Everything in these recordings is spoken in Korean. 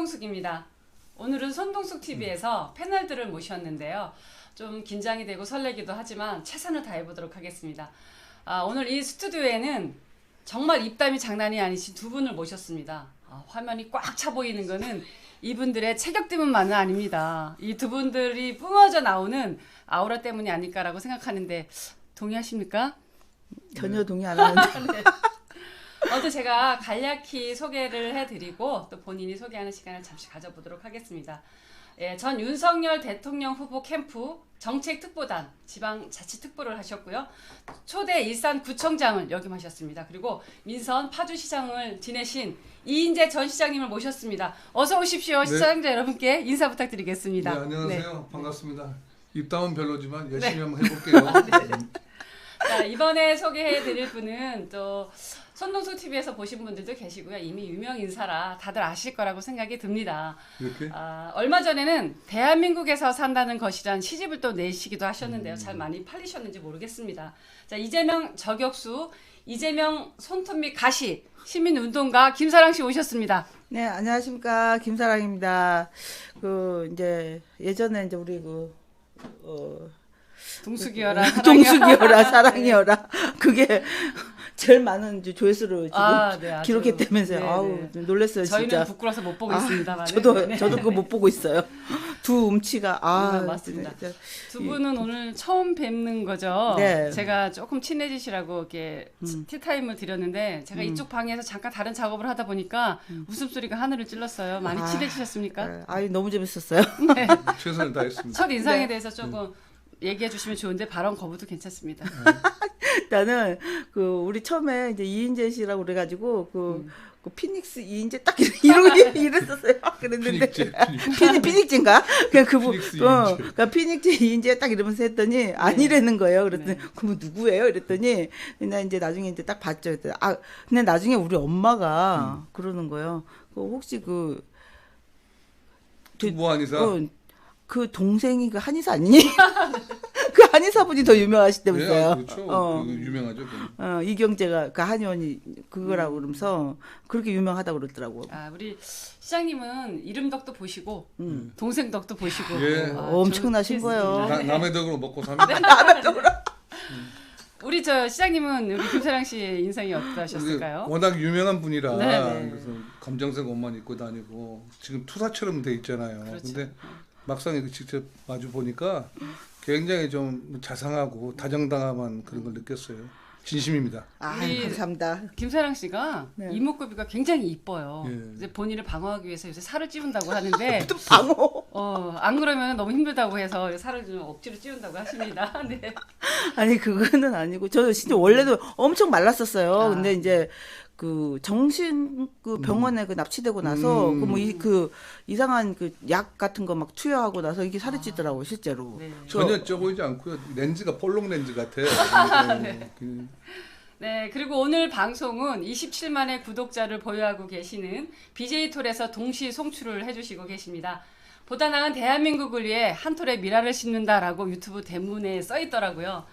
손동숙입니다. 오늘은 손동숙 TV에서 패널들을 모셨는데요. 좀 긴장이 되고 설레기도 하지만 최선을 다해보도록 하겠습니다. 오늘 이 스튜디오에는 정말 입담이 장난이 아니신 두 분을 모셨습니다. 화면이 꽉 차 보이는 거는 이분들의 체격때문만은 아닙니다. 이 두 분들이 뿜어져 나오는 아우라 때문이 아닐까라고 생각하는데 동의하십니까? 전혀 동의 안 하는데. 네. 먼저 제가 간략히 소개를 해드리고 또 본인이 소개하는 시간을 잠시 가져보도록 하겠습니다. 예, 전 윤석열 대통령 후보 캠프 정책특보단 지방자치특보를 하셨고요. 초대 일산구청장을 역임하셨습니다. 그리고 민선 파주시장을 지내신 이인재 전 시장님을 모셨습니다. 어서 오십시오. 네. 시청자 여러분께 인사 부탁드리겠습니다. 네, 안녕하세요. 네. 반갑습니다. 입담은 별로지만 열심히 네. 한번 해볼게요. 자, 이번에 소개해드릴 분은 또 손동숙 TV에서 보신 분들도 계시고요. 이미 유명 인사라 다들 아실 거라고 생각이 듭니다. 이렇게? 얼마 전에는 대한민국에서 산다는 것이란 시집을 또 내시기도 하셨는데요. 잘 많이 팔리셨는지 모르겠습니다. 자, 이재명 저격수, 이재명 손톱 및 가시, 시민운동가 김사랑 씨 오셨습니다. 네, 안녕하십니까. 김사랑입니다. 이제 예전에 이제 우리 동숙이여라, 사랑이여라. 동숙이여라, 사랑이여라. 그게 제일 많은 이제 조회수를 지금 네, 아주. 기록했다면서요. 네, 아우, 네. 놀랐어요, 저희는 진짜. 부끄러워서 못 보고 있습니다만. 저도 그거 못 보고 있어요. 두 음치가 맞습니다. 진짜. 두 분은 오늘 처음 뵙는 거죠? 네. 제가 조금 친해지시라고 이렇게 티타임을 드렸는데 제가 이쪽 방에서 잠깐 다른 작업을 하다 보니까 웃음소리가 하늘을 찔렀어요. 많이 친해지셨습니까? 너무 재밌었어요. 네. 최선을 다했습니다. 첫 인상에 네. 대해서 조금 얘기해 주시면 좋은데 발언 거부도 괜찮습니다. 나는 우리 처음에 이제 이인재 씨라고 그래가지고 그 피닉스 이인재 딱 이랬었어요. 그랬는데 피닉스인가? 피닉스 이인재. 그러니까 피닉스 이인재 딱 이러면서 했더니 아니라는 거예요. 그랬더니 그럼 누구예요? 이랬더니 나 이제 나중에 이제 딱 봤죠. 그랬더니 근데 나중에 우리 엄마가 그러는 거예요. 혹시 두부 한의사? 그 동생이 그 한의사 아니니? 그 한의사분이 더 유명하시다면서요. 네, 그렇죠. 유명하죠. 이경재가 그 한의원이 그거라고 그러면서 그렇게 유명하다고 그러더라고. 우리 시장님은 이름 덕도 보시고 동생 덕도 보시고 예. 엄청나신 거예요. 남의 덕으로 먹고 삽니다. 우리 저 시장님은 우리 김사랑 씨 인상이 어떠셨을까요? 워낙 유명한 분이라 네네. 그래서 검정색 옷만 입고 다니고 지금 투사처럼 돼 있잖아요. 그렇죠. 근데 막상 이렇게 직접 마주 보니까 굉장히 좀 자상하고 다정다감한 그런 걸 느꼈어요. 진심입니다. 우리 감사합니다. 김사랑 씨가 네. 이목구비가 굉장히 이뻐요. 예. 이제 본인을 방어하기 위해서 요새 살을 찌운다고 하는데 또 방어. 안 그러면 너무 힘들다고 해서 살을 좀 억지로 찌운다고 하십니다. 네. 아니 그거는 아니고 저는 진짜 원래도 엄청 말랐었어요. 근데 이제 정신 병원에 납치되고 나서 이상한 약 같은 거 막 투여하고 나서 이게 살이 찌더라고요, 실제로. 네. 전혀 쪄 보이지 않고요. 렌즈가 폴록 렌즈 같아. 네, 그리고 오늘 방송은 27만의 구독자를 보유하고 계시는 BJ톨에서 동시 송출을 해주시고 계십니다. 보다 나은 대한민국을 위해 한 톨의 미라를 심는다라고 유튜브 대문에 써 있더라고요.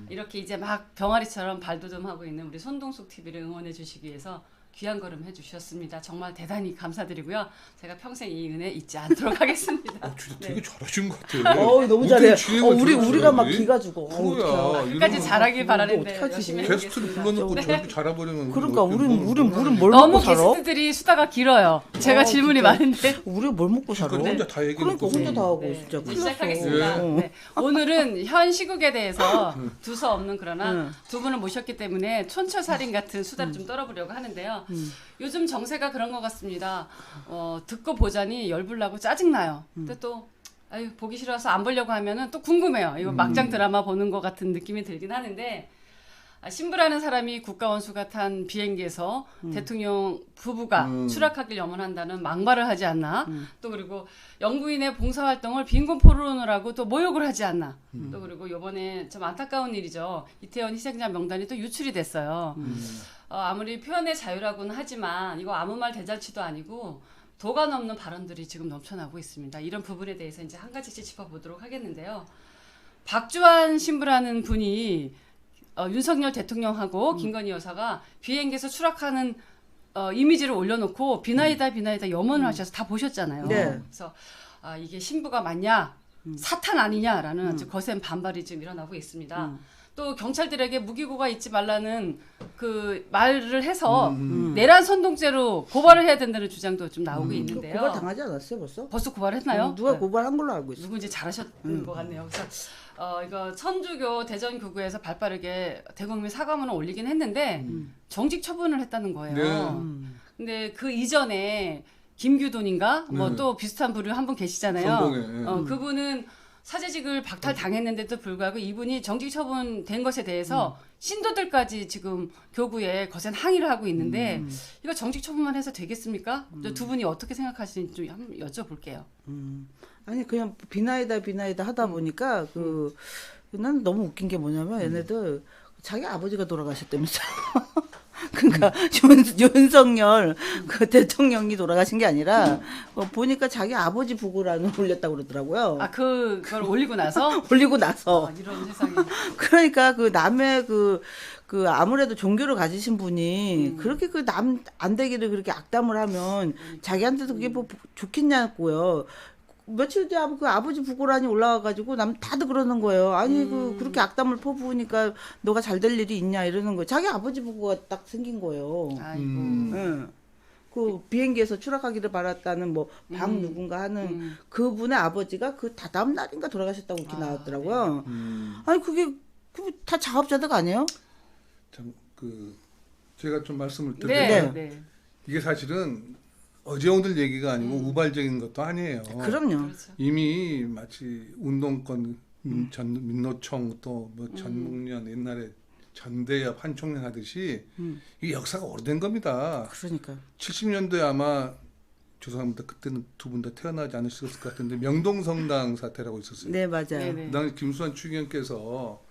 이렇게 이제 막 병아리처럼 발돋움하고 있는 우리 손동숙 TV를 응원해 주시기 위해서 귀한 걸음 해주셨습니다. 정말 대단히 감사드리고요. 제가 평생 이 은혜 잊지 않도록 하겠습니다. 진짜 네. 되게 잘하신 것 같아요. 너무 잘해요. 우리가 막 기가 주고. 그거야. 끝까지 잘하길 바라는데 어떡하지? 열심히 게스트를 하겠습니다. 불러놓고 네. 저렇게 잘해버리면 그러니까 우린 뭘 너무 먹고 살아? 게스트들이 수다가 길어요. 제가 질문이 진짜. 많은데. 우리가 뭘 먹고 살아? 혼자 다 얘기해 그러니까 놓고 혼자 다 하고 네, 진짜 이제 큰일 났어. 시작하겠습니다. 네. 오늘은 현 시국에 대해서 두서 없는 그러나 두 분을 모셨기 때문에 촌철살인 같은 수다를 좀 떨어보려고 하는데요. 요즘 정세가 그런 것 같습니다. 듣고 보자니 열불나고 짜증나요. 근데 또 보기 싫어서 안 보려고 하면은 또 궁금해요. 이거 막장 드라마 보는 것 같은 느낌이 들긴 하는데 신부라는 사람이 국가원수가 탄 비행기에서 대통령 부부가 추락하길 염원한다는 망발을 하지 않나. 또 그리고 영부인의 봉사활동을 빈곤 포론을 하고 또 모욕을 하지 않나. 또 그리고 이번에 좀 안타까운 일이죠. 이태원 희생자 명단이 또 유출이 됐어요. 아무리 표현의 자유라고는 하지만 이거 아무 말 대잔치도 아니고 도가 넘는 발언들이 지금 넘쳐나고 있습니다. 이런 부분에 대해서 이제 한 가지씩 짚어보도록 하겠는데요. 박주환 신부라는 분이 윤석열 대통령하고 김건희 여사가 비행기에서 추락하는 이미지를 올려놓고 비나이다 염원을 하셔서 다 보셨잖아요. 네. 그래서 이게 신부가 맞냐 사탄 아니냐라는 아주 거센 반발이 지금 일어나고 있습니다. 또 경찰들에게 무기고가 있지 말라는 그 말을 해서 내란 선동죄로 고발을 해야 된다는 주장도 좀 나오고 있는데요. 고발 당하지 않았어요 벌써? 벌써 고발했나요? 누가 네. 고발한 걸로 알고 있어. 누군지 잘하셨던 것 같네요. 그래서 이거 천주교 대전교구에서 발빠르게 대국민 사과문을 올리긴 했는데 정직 처분을 했다는 거예요. 네. 근데 그 이전에 김규돈인가 뭐 네. 또 비슷한 부류 한 분 계시잖아요. 성공해. 그분은 사제직을 박탈당했는데도 불구하고 이분이 정직 처분된 것에 대해서 신도들까지 지금 교구에 거센 항의를 하고 있는데 이거 정직 처분만 해서 되겠습니까? 두 분이 어떻게 생각하시는지 좀 한번 여쭤볼게요. 아니 그냥 비나이다 하다 보니까 난 너무 웃긴 게 뭐냐면 얘네들 자기 아버지가 돌아가셨다면서. 그러니까 윤석열 그 대통령이 돌아가신 게 아니라 보니까 자기 아버지 부고란을 올렸다고 그러더라고요. 그걸 올리고 나서 올리고 나서. 이런 세상에. 그러니까 그 남의 그 아무래도 종교를 가지신 분이 그렇게 그 남 안 되기를 그렇게 악담을 하면 자기한테도 그게 뭐 좋겠냐고요. 며칠 뒤에 그 아버지 부고란이 올라와가지고 다들 그러는 거예요. 아니 그렇게 악담을 퍼부으니까 너가 잘 될 일이 있냐 이러는 거예요. 자기 아버지 부고가 딱 생긴 거예요. 아이고. 응. 그 비행기에서 추락하기를 바랐다는 뭐 박 누군가 하는 그분의 아버지가 그 다다음 날인가 돌아가셨다고 이렇게 나왔더라고요. 아니 그게 다 자업자득 아니에요? 참 제가 좀 말씀을 네. 드리면 네. 이게 사실은 어제 오늘 얘기가 아니고 우발적인 것도 아니에요. 그럼요. 그렇죠. 이미 마치 운동권 민노총 또 뭐 전북련 옛날에 전대협 한총련 하듯이 이 역사가 오래된 겁니다. 그러니까. 70년도에 아마 죄송합니다. 그때는 두 분 다 태어나지 않으셨을 것 같은데 명동성당 사태라고 있었어요. 네 맞아요. 네네. 그다음에 김수환 추기경께서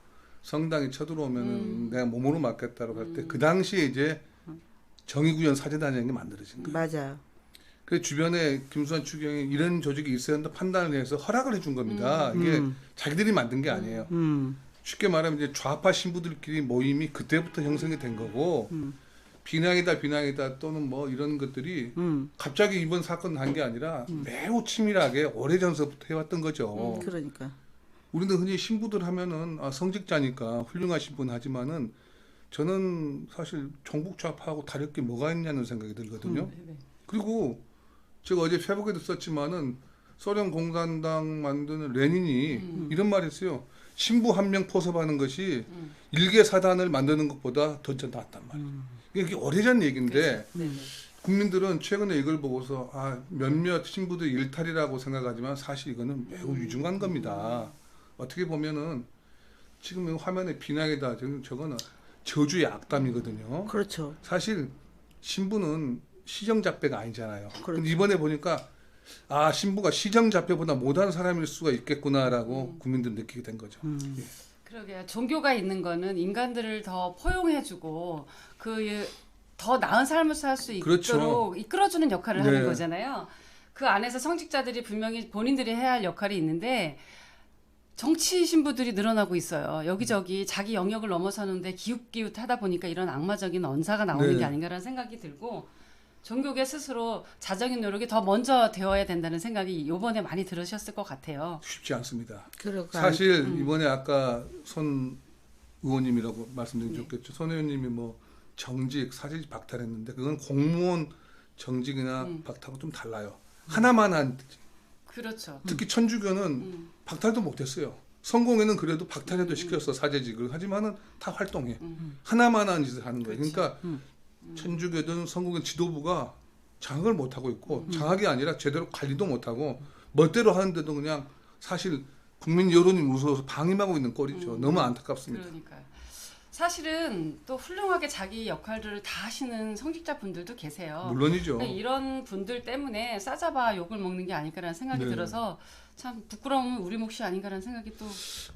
성당에 쳐들어오면은 내가 몸으로 맞겠다고 할 때 그 당시에 이제 정의구현 사제단이라는 게 만들어진 거예요. 맞아요. 그 주변에 김수환 추기경이 이런 조직이 있어야 한다 판단을 해서 허락을 해준 겁니다. 이게 자기들이 만든 게 아니에요. 쉽게 말하면 이제 좌파 신부들끼리 모임이 그때부터 형성이 된 거고 비낭이다 또는 뭐 이런 것들이 갑자기 이번 사건 한 게 아니라 매우 치밀하게 오래전서부터 해왔던 거죠. 그러니까. 우리는 흔히 신부들 하면은 성직자니까 훌륭하신 분 하지만은 저는 사실 종북 좌파하고 다를 게 뭐가 있냐는 생각이 들거든요. 그리고 제가 어제 페북에도 썼지만은 소련 공산당 만드는 레닌이 이런 말을 했어요. 신부 한 명 포섭하는 것이 일개 사단을 만드는 것보다 더 낫단 말이에요. 이게 오래전 얘기인데 국민들은 최근에 이걸 보고서 몇몇 신부들 일탈이라고 생각하지만 사실 이거는 매우 유중한 겁니다. 어떻게 보면은 지금 화면에 비난이다. 저거는 저주의 악담이거든요. 그렇죠. 사실 신부는 시정잡배가 아니잖아요. 그렇죠. 근데 이번에 보니까 신부가 시정잡배보다 못한 사람일 수가 있겠구나라고 국민들 느끼게 된 거죠. 예. 그러게요. 종교가 있는 거는 인간들을 더 포용해주고 더 나은 삶을 살 수 그렇죠. 있도록 이끌어주는 역할을 네. 하는 거잖아요. 그 안에서 성직자들이 분명히 본인들이 해야 할 역할이 있는데 정치 신부들이 늘어나고 있어요. 여기저기 자기 영역을 넘어서는데 기웃기웃하다 보니까 이런 악마적인 언사가 나오는 네. 게 아닌가라는 생각이 들고 종교계 스스로 자정인 노력이 더 먼저 되어야 된다는 생각이 이번에 많이 들으셨을 것 같아요. 쉽지 않습니다. 그러니까 사실 이번에 아까 손 의원님이라고 말씀드린 좋겠죠. 손 의원님이 뭐 정직, 사직 박탈했는데 그건 공무원 정직이나 박탈하고 좀 달라요. 하나만 한 그렇죠. 특히 천주교는 박탈도 못했어요. 성공회는 그래도 박탈해도 시켰어 사제직을. 하지만은 다 활동해. 하나만 한 짓을 하는 거예요. 그러니까 천주교든 성공회 지도부가 장악을 못하고 있고 장악이 아니라 제대로 관리도 못하고 멋대로 하는데도 그냥 사실 국민 여론이 무서워서 방임하고 있는 꼴이죠. 너무 안타깝습니다. 그러니까요. 사실은 또 훌륭하게 자기 역할을 다 하시는 성직자분들도 계세요. 물론이죠. 근데 이런 분들 때문에 싸잡아 욕을 먹는 게 아닐까라는 생각이 네. 들어서 참 부끄러움은 우리 몫이 아닌가라는 생각이 또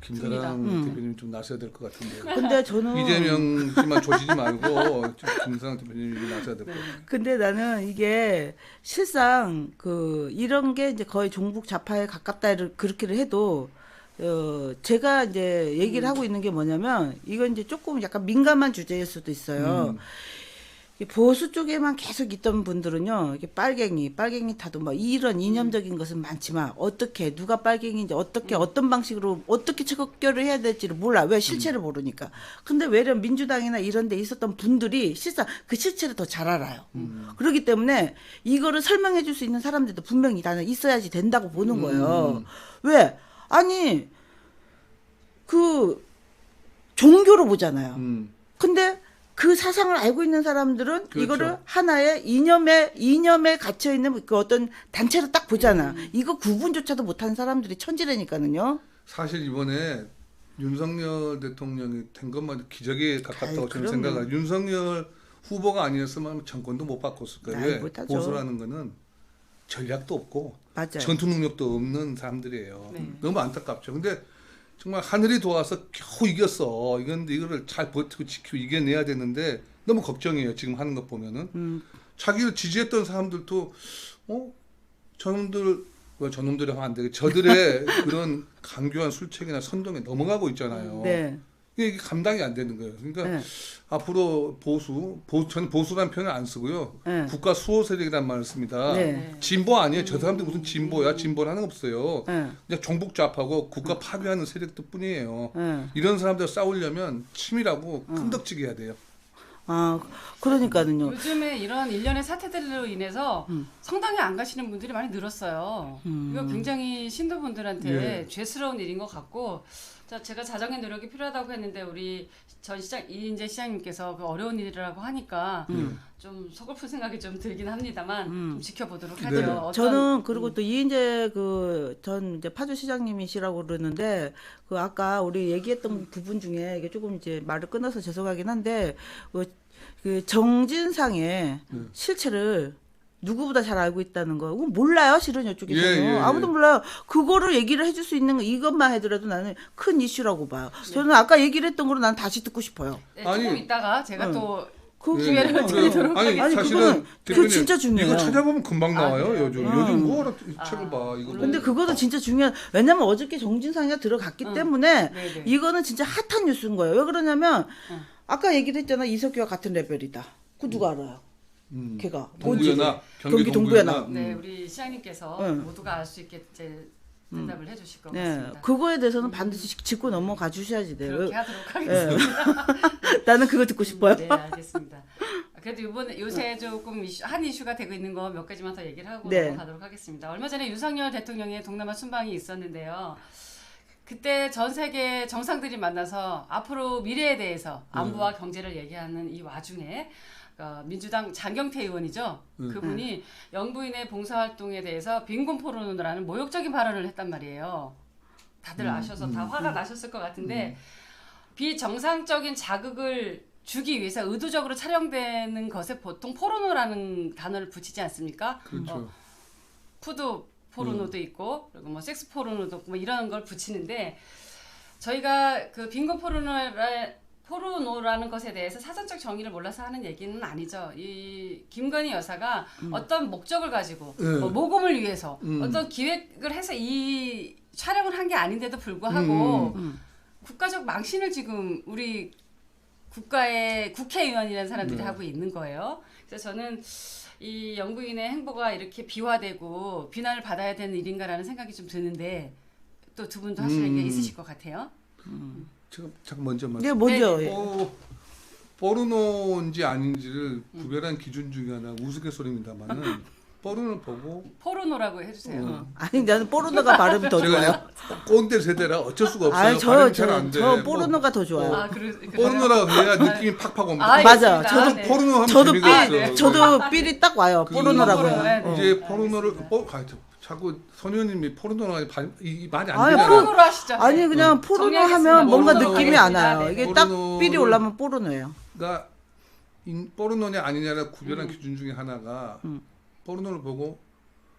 김사랑 듭니다. 대표님 좀 나서야 될 것 같은데요. 근데 저는 이재명 씨만 조지지 말고 김사랑 대표님이 나서야 될 것 같아요. 근데 나는 이게 실상 이런 게 이제 거의 종북 좌파에 가깝다를 그렇게를 해도 제가 이제 얘기를 하고 있는 게 뭐냐면 이건 이제 조금 약간 민감한 주제일 수도 있어요. 이 보수 쪽에만 계속 있던 분들은요, 이게 빨갱이 타도 뭐 이런 이념적인 것은 많지만 어떻게 누가 빨갱이인지 어떻게 어떤 방식으로 어떻게 척결을 해야 될지를 몰라. 왜 실체를 모르니까. 근데 외려 민주당이나 이런 데 있었던 분들이 실상 그 실체를 더 잘 알아요. 그렇기 때문에 이거를 설명해 줄 수 있는 사람들도 분명히 나는 있어야지 된다고 보는 거예요. 왜? 아니 그 종교로 보잖아요. 근데 그 사상을 알고 있는 사람들은 그렇죠. 이거를 하나의 이념에 갇혀 있는 그 어떤 단체로 딱 보잖아. 이거 구분조차도 못하는 사람들이 천지라니까는요. 사실 이번에 윤석열 대통령이 된 것만 기적에 가깝다고 저는 그럼요. 생각해요. 윤석열 후보가 아니었으면 정권도 못 바꿨을 거예요. 왜? 못하죠. 보수라는 거는 전략도 없고 맞아요. 전투 능력도 없는 사람들이에요. 네. 너무 안타깝죠. 근데 정말 하늘이 도와서 겨우 이겼어. 이건데 이거를 잘 버티고 지키고 이겨내야 되는데 너무 걱정이에요. 지금 하는 것 보면은 자기를 지지했던 사람들도 저놈들이 하면 안 되게 저들의 그런 강교한 술책이나 선동에 넘어가고 있잖아요. 네. 이게 감당이 안 되는 거예요. 그러니까 네. 앞으로 저는 보수란 표현을 안 쓰고요. 네. 국가 수호 세력이란 말을 씁니다. 네. 진보 아니에요. 저 사람들이 무슨 진보야? 진보는 하는 거 없어요. 네. 그냥 종북 좌파고 국가 파괴하는 세력들 뿐이에요. 네. 이런 사람들 싸우려면 치밀하고 큰덕지게 해야 돼요. 아, 그러니까는요. 요즘에 이런 일련의 사태들로 인해서 성당에 안 가시는 분들이 많이 늘었어요. 이거 굉장히 신도분들한테 예. 죄스러운 일인 것 같고, 자, 제가 자정의 노력이 필요하다고 했는데 우리 전 시장 이인재 시장님께서 그 어려운 일이라고 하니까 좀 서글픈 생각이 좀 들긴 합니다만 좀 지켜보도록 하죠. 네. 어떤- 저는 그리고 또 이인재 전 이제 파주 시장님이시라고 그러는데 그 아까 우리 얘기했던 부분 중에 이게 조금 이제 말을 끊어서 죄송하긴 한데 그 정진상의 실체를 누구보다 잘 알고 있다는 거. 그건 몰라요, 실은 이쪽에서는. 예, 예, 예. 아무도 몰라요. 그거를 얘기를 해줄 수 있는 거, 이것만 하더라도 나는 큰 이슈라고 봐요. 저는 아까 얘기를 했던 거로 난 다시 듣고 싶어요. 네, 조금 아니, 있다가 제가 또 그 기회를 그래요. 드리도록 아니, 아니, 사실은 그거는 대표님, 진짜 중요해요. 이거 찾아보면 금방 나와요. 그래요? 요즘 뭐하러 책을 봐. 이거 근데 그거는 진짜 중요한, 왜냐면 어저께 정진상이가 들어갔기 때문에 네네. 이거는 진짜 핫한 뉴스인 거예요. 왜 그러냐면 아까 얘기를 했잖아. 이석기와 같은 레벨이다. 그거 누가 알아요? 걔가. 동부연합, 경기 동부연합. 네, 우리 시장님께서 응. 모두가 알 수 있게 이제 대답을 해주실 것 네, 같습니다. 그거에 대해서는 반드시 짚고 넘어가 주셔야지 돼요. 그렇게 하도록 하겠습니다. 나는 그거 듣고 싶어요. 네, 알겠습니다. 그래도 요새 조금 한 이슈가 되고 있는 거 몇 가지만 더 얘기를 하고 네. 넘어가도록 하겠습니다. 얼마 전에 윤석열 대통령의 동남아 순방이 있었는데요. 그때 전 세계 정상들이 만나서 앞으로 미래에 대해서 안보와 경제를 얘기하는 이 와중에 민주당 장경태 의원이죠. 그분이 영부인의 봉사활동에 대해서 빈곤 포론을 하는 모욕적인 발언을 했단 말이에요. 다들 아셔서 다 화가 나셨을 것 같은데 비정상적인 자극을 주기 위해서 의도적으로 촬영되는 것에 보통 포르노라는 단어를 붙이지 않습니까? 그렇죠. 푸드 포르노도 있고 그리고 뭐 섹스 포르노도 있고 뭐 이런 걸 붙이는데 저희가 그 빈곤 포르노라는 것에 대해서 사전적 정의를 몰라서 하는 얘기는 아니죠. 이 김건희 여사가 어떤 목적을 가지고 뭐 모금을 위해서 어떤 기획을 해서 이 촬영을 한 게 아닌데도 불구하고 국가적 망신을 지금 우리 국가의 국회의원이라는 사람들이 하고 있는 거예요. 그래서 저는 이 영부인의 행보가 이렇게 비화되고 비난을 받아야 되는 일인가라는 생각이 좀 드는데 또 두 분도 하시는 게 있으실 것 같아요. 제가 잠깐 먼저 말씀. 네, 먼저. 네. 포르노인지 아닌지를 구별한 기준 중에 하나 우스갯소리입니다만은 포르노를 보고 포르노라고 해주세요. 아니, 나는 포르노가 발음이 더 제가 좋아요. 그냥 꼰대 세대라 어쩔 수가 없어요. 아니, 발음이 잘 안 돼. 저 포르노가 더 좋아요. 아, 그래요? 포르노라고 해야 느낌이 팍팍 옵니다. 아, 맞아. 알겠습니다. 저도 네. 포르노 하면 저도 재미가 삘, 있어. 저도 삘이 딱 와요. 포르노라고요. 네, 네. 이제 포르노를 자꾸 선의원님이 포르노가 이 말이 안 아니, 되잖아요. 포르노로 하시죠. 아니, 그냥 포르노 정리하겠습니다. 하면 뭔가 포르노 느낌이 안 하겠습니다. 와요. 네. 이게 딱 포르노를- 삘이 올라면 포르노예요. 그러니까 포르노냐 아니냐를 구별한 기준 중에 하나가 포르노를 보고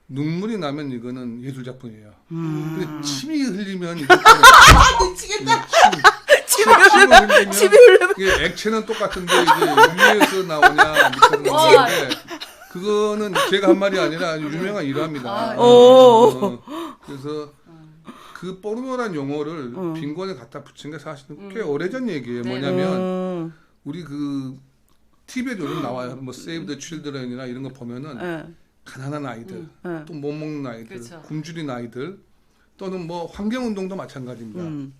눈물이 나면 이거는 예술 작품이에요. 근데 침이 흘리면 이거 미치겠다. 침이 흘리면 이게 액체는 똑같은데 이게 위에서 나오냐 밑에서 나오냐인데 그거는 제가 한 말이 아니라 아주 유명한 일화입니다. 그래서 그 포르노란 용어를 빈곤에 갖다 붙인 게 사실은 꽤 오래전 얘기예요. 뭐냐면 우리 그 TV에도 요즘 나와요. 뭐 세이브 더 칠드런이나 이런 거 보면은 예. 가난한 아이들, 예. 또 못 먹는 아이들, 그렇죠. 굶주린 아이들, 또는 뭐 환경 운동도 마찬가지입니다.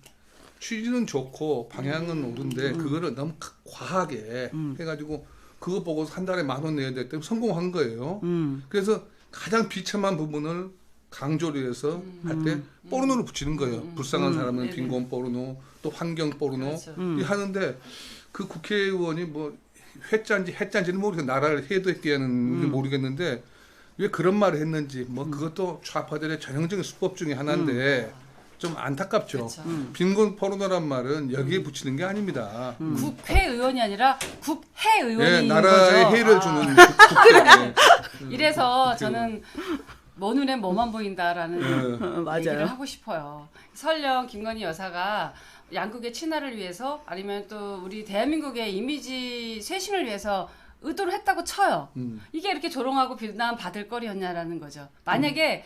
취지는 좋고 방향은 옳은데 그거를 너무 과하게 해가지고 그거 보고 한 달에 10,000원 내야 될 때 성공한 거예요. 그래서 가장 비참한 부분을 강조를 해서 할 때 포르노를 붙이는 거예요. 불쌍한 사람은 네네. 빈곤 포르노, 또 환경 포르노 그렇죠. 이 하는데 그 국회의원이 뭐 회짠지 해짠지는 모르겠어요. 나라를 해도 했겠는 모르겠는데 왜 그런 말을 했는지 뭐 그것도 좌파들의 전형적인 수법 중에 하나인데 좀 안타깝죠. 그렇죠. 빈곤 포르노란 말은 여기에 붙이는 게 아닙니다. 국회의원이 아니라 국회의원인 예, 나라에 거죠. 해를 아. 주는 국회. 이래서 저는 뭐 눈에 뭐만 보인다라는 맞아요. 얘기를 하고 싶어요. 설령 김건희 여사가 양국의 친화를 위해서 아니면 또 우리 대한민국의 이미지 쇄신을 위해서 의도를 했다고 쳐요. 이게 이렇게 조롱하고 비난 받을 거리였냐라는 거죠. 만약에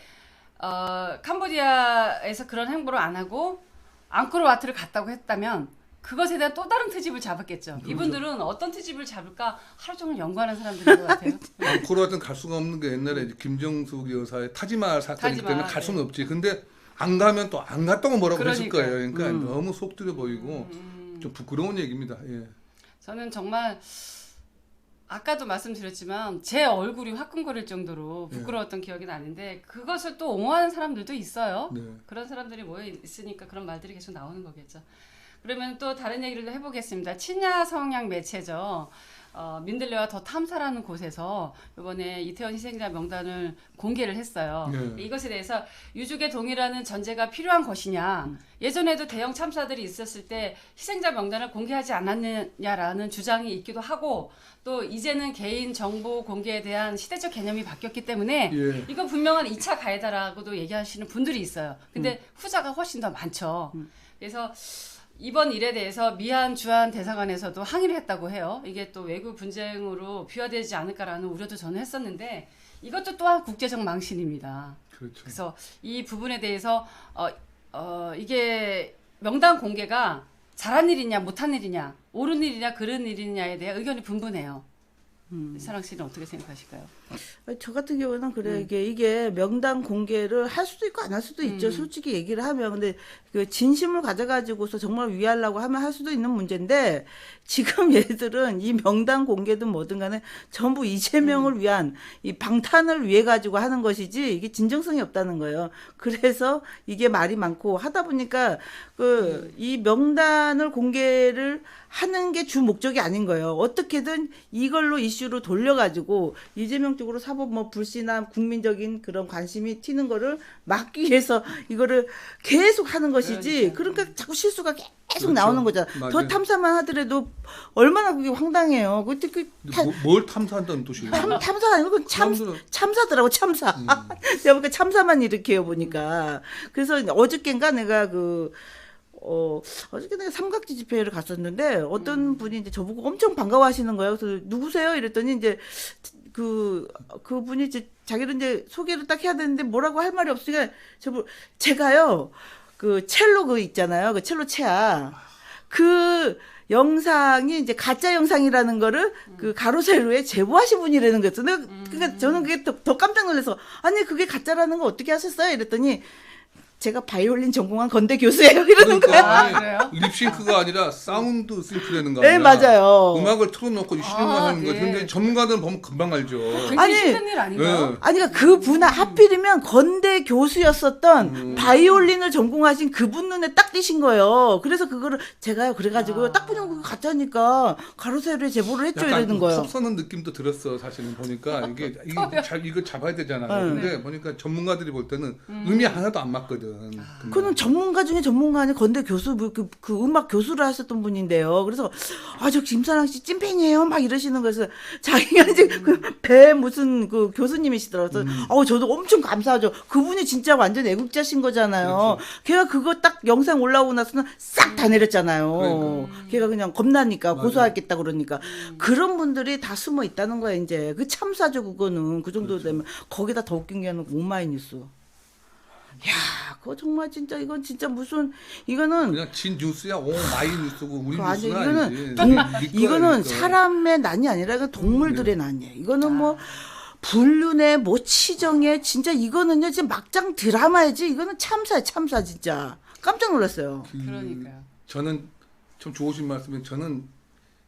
캄보디아에서 그런 행보를 안 하고 앙코르와트를 갔다고 했다면 그것에 대한 또 다른 트집을 잡았겠죠. 이분들은 어떤 트집을 잡을까 하루 종일 연구하는 사람들인 것 같아요. 앙코르와트는 갈 수가 없는 게 옛날에 이제 김정숙 여사의 타지말 사건이기 타지말, 때문에 갈 수는 네. 없지. 근데 안 가면 또 안 갔다고 뭐라고 했을 그러니까요. 거예요. 그러니까 너무 속 들여 보이고 좀 부끄러운 얘기입니다. 예. 저는 정말 아까도 말씀드렸지만 제 얼굴이 화끈거릴 정도로 부끄러웠던 기억이 나는데 그것을 또 옹호하는 사람들도 있어요. 네. 그런 사람들이 모여 있으니까 그런 말들이 계속 나오는 거겠죠. 그러면 또 다른 얘기를 해보겠습니다. 친야 성향 매체죠. 민들레와 더 탐사라는 곳에서 이번에 이태원 희생자 명단을 공개를 했어요. 네. 이것에 대해서 유족의 동의라는 전제가 필요한 것이냐. 예전에도 대형 참사들이 있었을 때 희생자 명단을 공개하지 않았느냐라는 주장이 있기도 하고 또 이제는 개인 정보 공개에 대한 시대적 개념이 바뀌었기 때문에 예. 이거 분명한 2차 가해다라고도 얘기하시는 분들이 있어요. 근데 후자가 훨씬 더 많죠. 그래서 이번 일에 대해서 미안 주한 대사관에서도 항의를 했다고 해요. 이게 또 외교 분쟁으로 비화되지 않을까라는 우려도 저는 했었는데 이것도 또한 국제적 망신입니다. 그렇죠. 그래서 이 부분에 대해서 이게 명단 공개가 잘한 일이냐 못한 일이냐 옳은 일이냐 그른 일이냐에 대한 의견이 분분해요. 사랑 씨는 어떻게 생각하실까요? 저 같은 경우는 그래 이게 명단 공개를 할 수도 있고 안 할 수도 있죠. 솔직히 얘기를 하면 근데 그 진심을 가져가지고서 정말 위하려고 하면 할 수도 있는 문제인데 지금 얘들은 이 명단 공개든 뭐든 간에 전부 이재명을 위한 이 방탄을 위해 가지고 하는 것이지 이게 진정성이 없다는 거예요. 그래서 이게 말이 많고 하다 보니까 그 이 명단을 공개를 하는 게 주 목적이 아닌 거예요. 어떻게든 이걸로 이슈로 돌려가지고 이재명 쪽으로 사법 뭐 불신함 국민적인 그런 관심이 튀는 거를 막기 위해서 이거를 계속 하는 것이지. 그러니까 자꾸 실수가 계속 그렇죠. 나오는 거잖아. 맞아요. 더 탐사만 하더라도 얼마나 그게 황당해요. 뭘 탐사한다는 뜻이에요? 탐사 아니고 그 참사더라고 참사. 내가 보니까 참사만 일으켜요 보니까. 그래서 어저께인가 내가 어저께 내가 삼각지 집회를 갔었는데 어떤 분이 이제 저보고 엄청 반가워하시는 거예요. 그래서 누구세요? 이랬더니 이제 그분이 이제 자기를 이제 소개를 딱 해야 되는데 뭐라고 할 말이 없으니까 제가요 그 첼로 그 있잖아요. 그 첼로 체아 그 영상이 이제 가짜 영상이라는 거를 그 가로세로에 제보하신 분이라는 거였어. 그러니까 저는 그게 더 깜짝 놀라서 아니 그게 가짜라는 거 어떻게 하셨어요? 이랬더니 제가 바이올린 전공한 건대 교수예요. 이러는 거야. 아, 그래요? 립싱크가 아니라 사운드 싱크라는 거 아니야? 네, 맞아요. 음악을 틀어놓고 실행만 하는 거. 네. 근데 전문가들 보면 금방 알죠. 굉장히 아니, 힘든 일 아닌가요? 네. 아니, 그러니까 그 분, 하필이면 건대 교수였었던 바이올린을 전공하신 그분 눈에 딱 띄신 거예요. 그래서 그거를 제가요, 그래가지고요, 딱 보면 그거 가짜니까 가로세로에 제보를 했죠, 이러는 거예요. 톱서는 느낌도 들었어, 사실은 보니까. 이거 잡아야 되잖아. 근데 보니까 전문가들이 볼 때는 음이 하나도 안 맞거든. 그는 전문가 중에 전문가 아니 건대 교수 그 음악 교수를 하셨던 분인데요. 그래서 저 김사랑 씨 찐팬이에요 막 이러시는 거에서 자기가 이제 배 무슨 그 교수님이시더라고요. 저도 엄청 감사하죠. 그분이 진짜 완전 애국자신 거잖아요. 그렇죠. 걔가 그거 딱 영상 올라오고 나서는 싹 다 내렸잖아요. 그러니까. 걔가 그냥 겁나니까 맞아요. 고소하겠다 그러니까 그런 분들이 다 숨어 있다는 거야 이제 그 참사죠 그거는 그 정도 그렇죠. 되면 거기다 더 웃긴 게 오마이뉴스. 야, 그거 정말 진짜 이건 진짜 무슨 이거는 그냥 진 뉴스야. 오 마이 뉴스고 우리 그거 아니, 뉴스는 아니지. 이거는 사람의 난이 아니라 이건 동물들의 난이에요. 이거는 뭐 불륜에 뭐 치정에 진짜 이거는요 지금 막장 드라마이지 이거는 참사야 참사 진짜 깜짝 놀랐어요. 그러니까요. 저는 좀 좋으신 말씀이 저는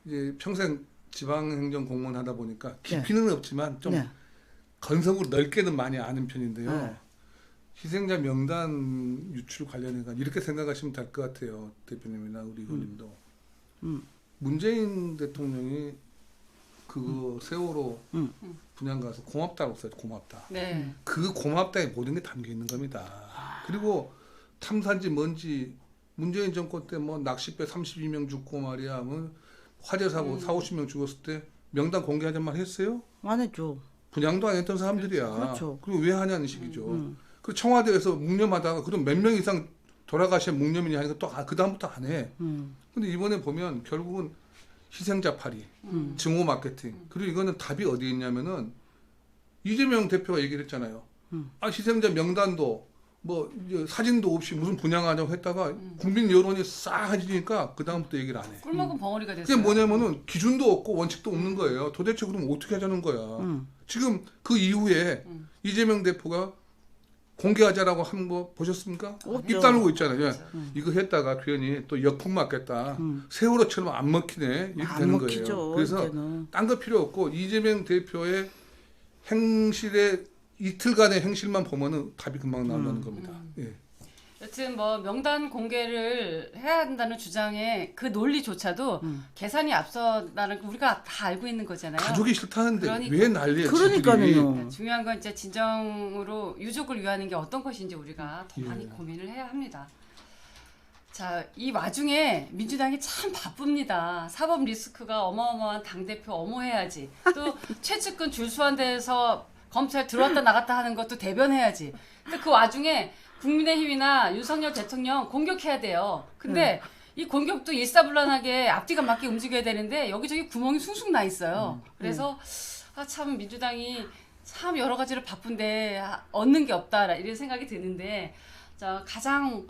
이제 평생 지방행정 공무원 하다 보니까 깊이는 없지만 좀 네. 건성으로 넓게는 많이 아는 편인데요. 네. 희생자 명단 유출 관련해서 이렇게 생각하시면 될 것 같아요. 대표님이나 우리 의원님도. 문재인 대통령이 그거 세월호 분양 가서 고맙다고 써요. 고맙다. 네. 그 고맙다에 모든 게 담겨 있는 겁니다. 그리고 탐사인지 뭔지 문재인 정권 때 뭐 낚싯배 32명 죽고 말이야. 뭐 화재 사고 40, 50명 죽었을 때 명단 공개하자는 말 했어요? 안 했죠. 분양도 안 했던 사람들이야. 그렇죠. 그리고 왜 하냐는 식이죠. 그 청와대에서 묵념하다가 그럼 몇 명 이상 돌아가시면 묵념이냐 하니까 또 그 다음부터 안 해. 근데 이번에 보면 결국은 희생자 파리, 증오 마케팅. 그리고 이거는 답이 어디에 있냐면은 이재명 대표가 얘기를 했잖아요. 아 희생자 명단도 뭐 이제 사진도 없이 무슨 분양하냐고 했다가 국민 여론이 싸해지니까 그 다음부터 얘기를 안 해. 꿀먹은 벙어리가 됐어요. 그게 뭐냐면은 기준도 없고 원칙도 없는 거예요. 도대체 그럼 어떻게 하자는 거야. 지금 그 이후에 이재명 대표가 공개하자라고 한 거 보셨습니까? 입 다물고 있잖아요. 야, 이거 했다가 괜히 또 역풍 맞겠다. 세월호처럼 안 먹히네. 이렇게 안 되는 먹히죠, 거예요. 그래서 이제는. 딴 거 필요 없고 이재명 대표의 행실의 이틀간의 행실만 보면은 답이 금방 나온다는 겁니다. 예. 여튼 뭐 명단 공개를 해야 한다는 주장에 그 논리조차도 계산이 앞서나는 거 우리가 다 알고 있는 거잖아요. 가족이 싫다는데 그러니까. 왜 난리예요? 그러니까요. 그러니까 중요한 건 이제 진정으로 유족을 위하는 게 어떤 것인지 우리가 더 많이 고민을 해야 합니다. 자, 이 와중에 민주당이 참 바쁩니다. 사법 리스크가 어마어마한 당대표 엄호해야지. 또 최측근 줄수한 데에서 검찰 들어왔다 나갔다 하는 것도 대변해야지. 근데 그 와중에 국민의힘이나 윤석열 대통령 공격해야 돼요. 근데 이 공격도 일사불란하게 앞뒤가 맞게 움직여야 되는데 여기저기 구멍이 숭숭 나 있어요. 그래서 참 민주당이 참 여러 가지로 바쁜데 얻는 게 없다 이런 생각이 드는데 자, 가장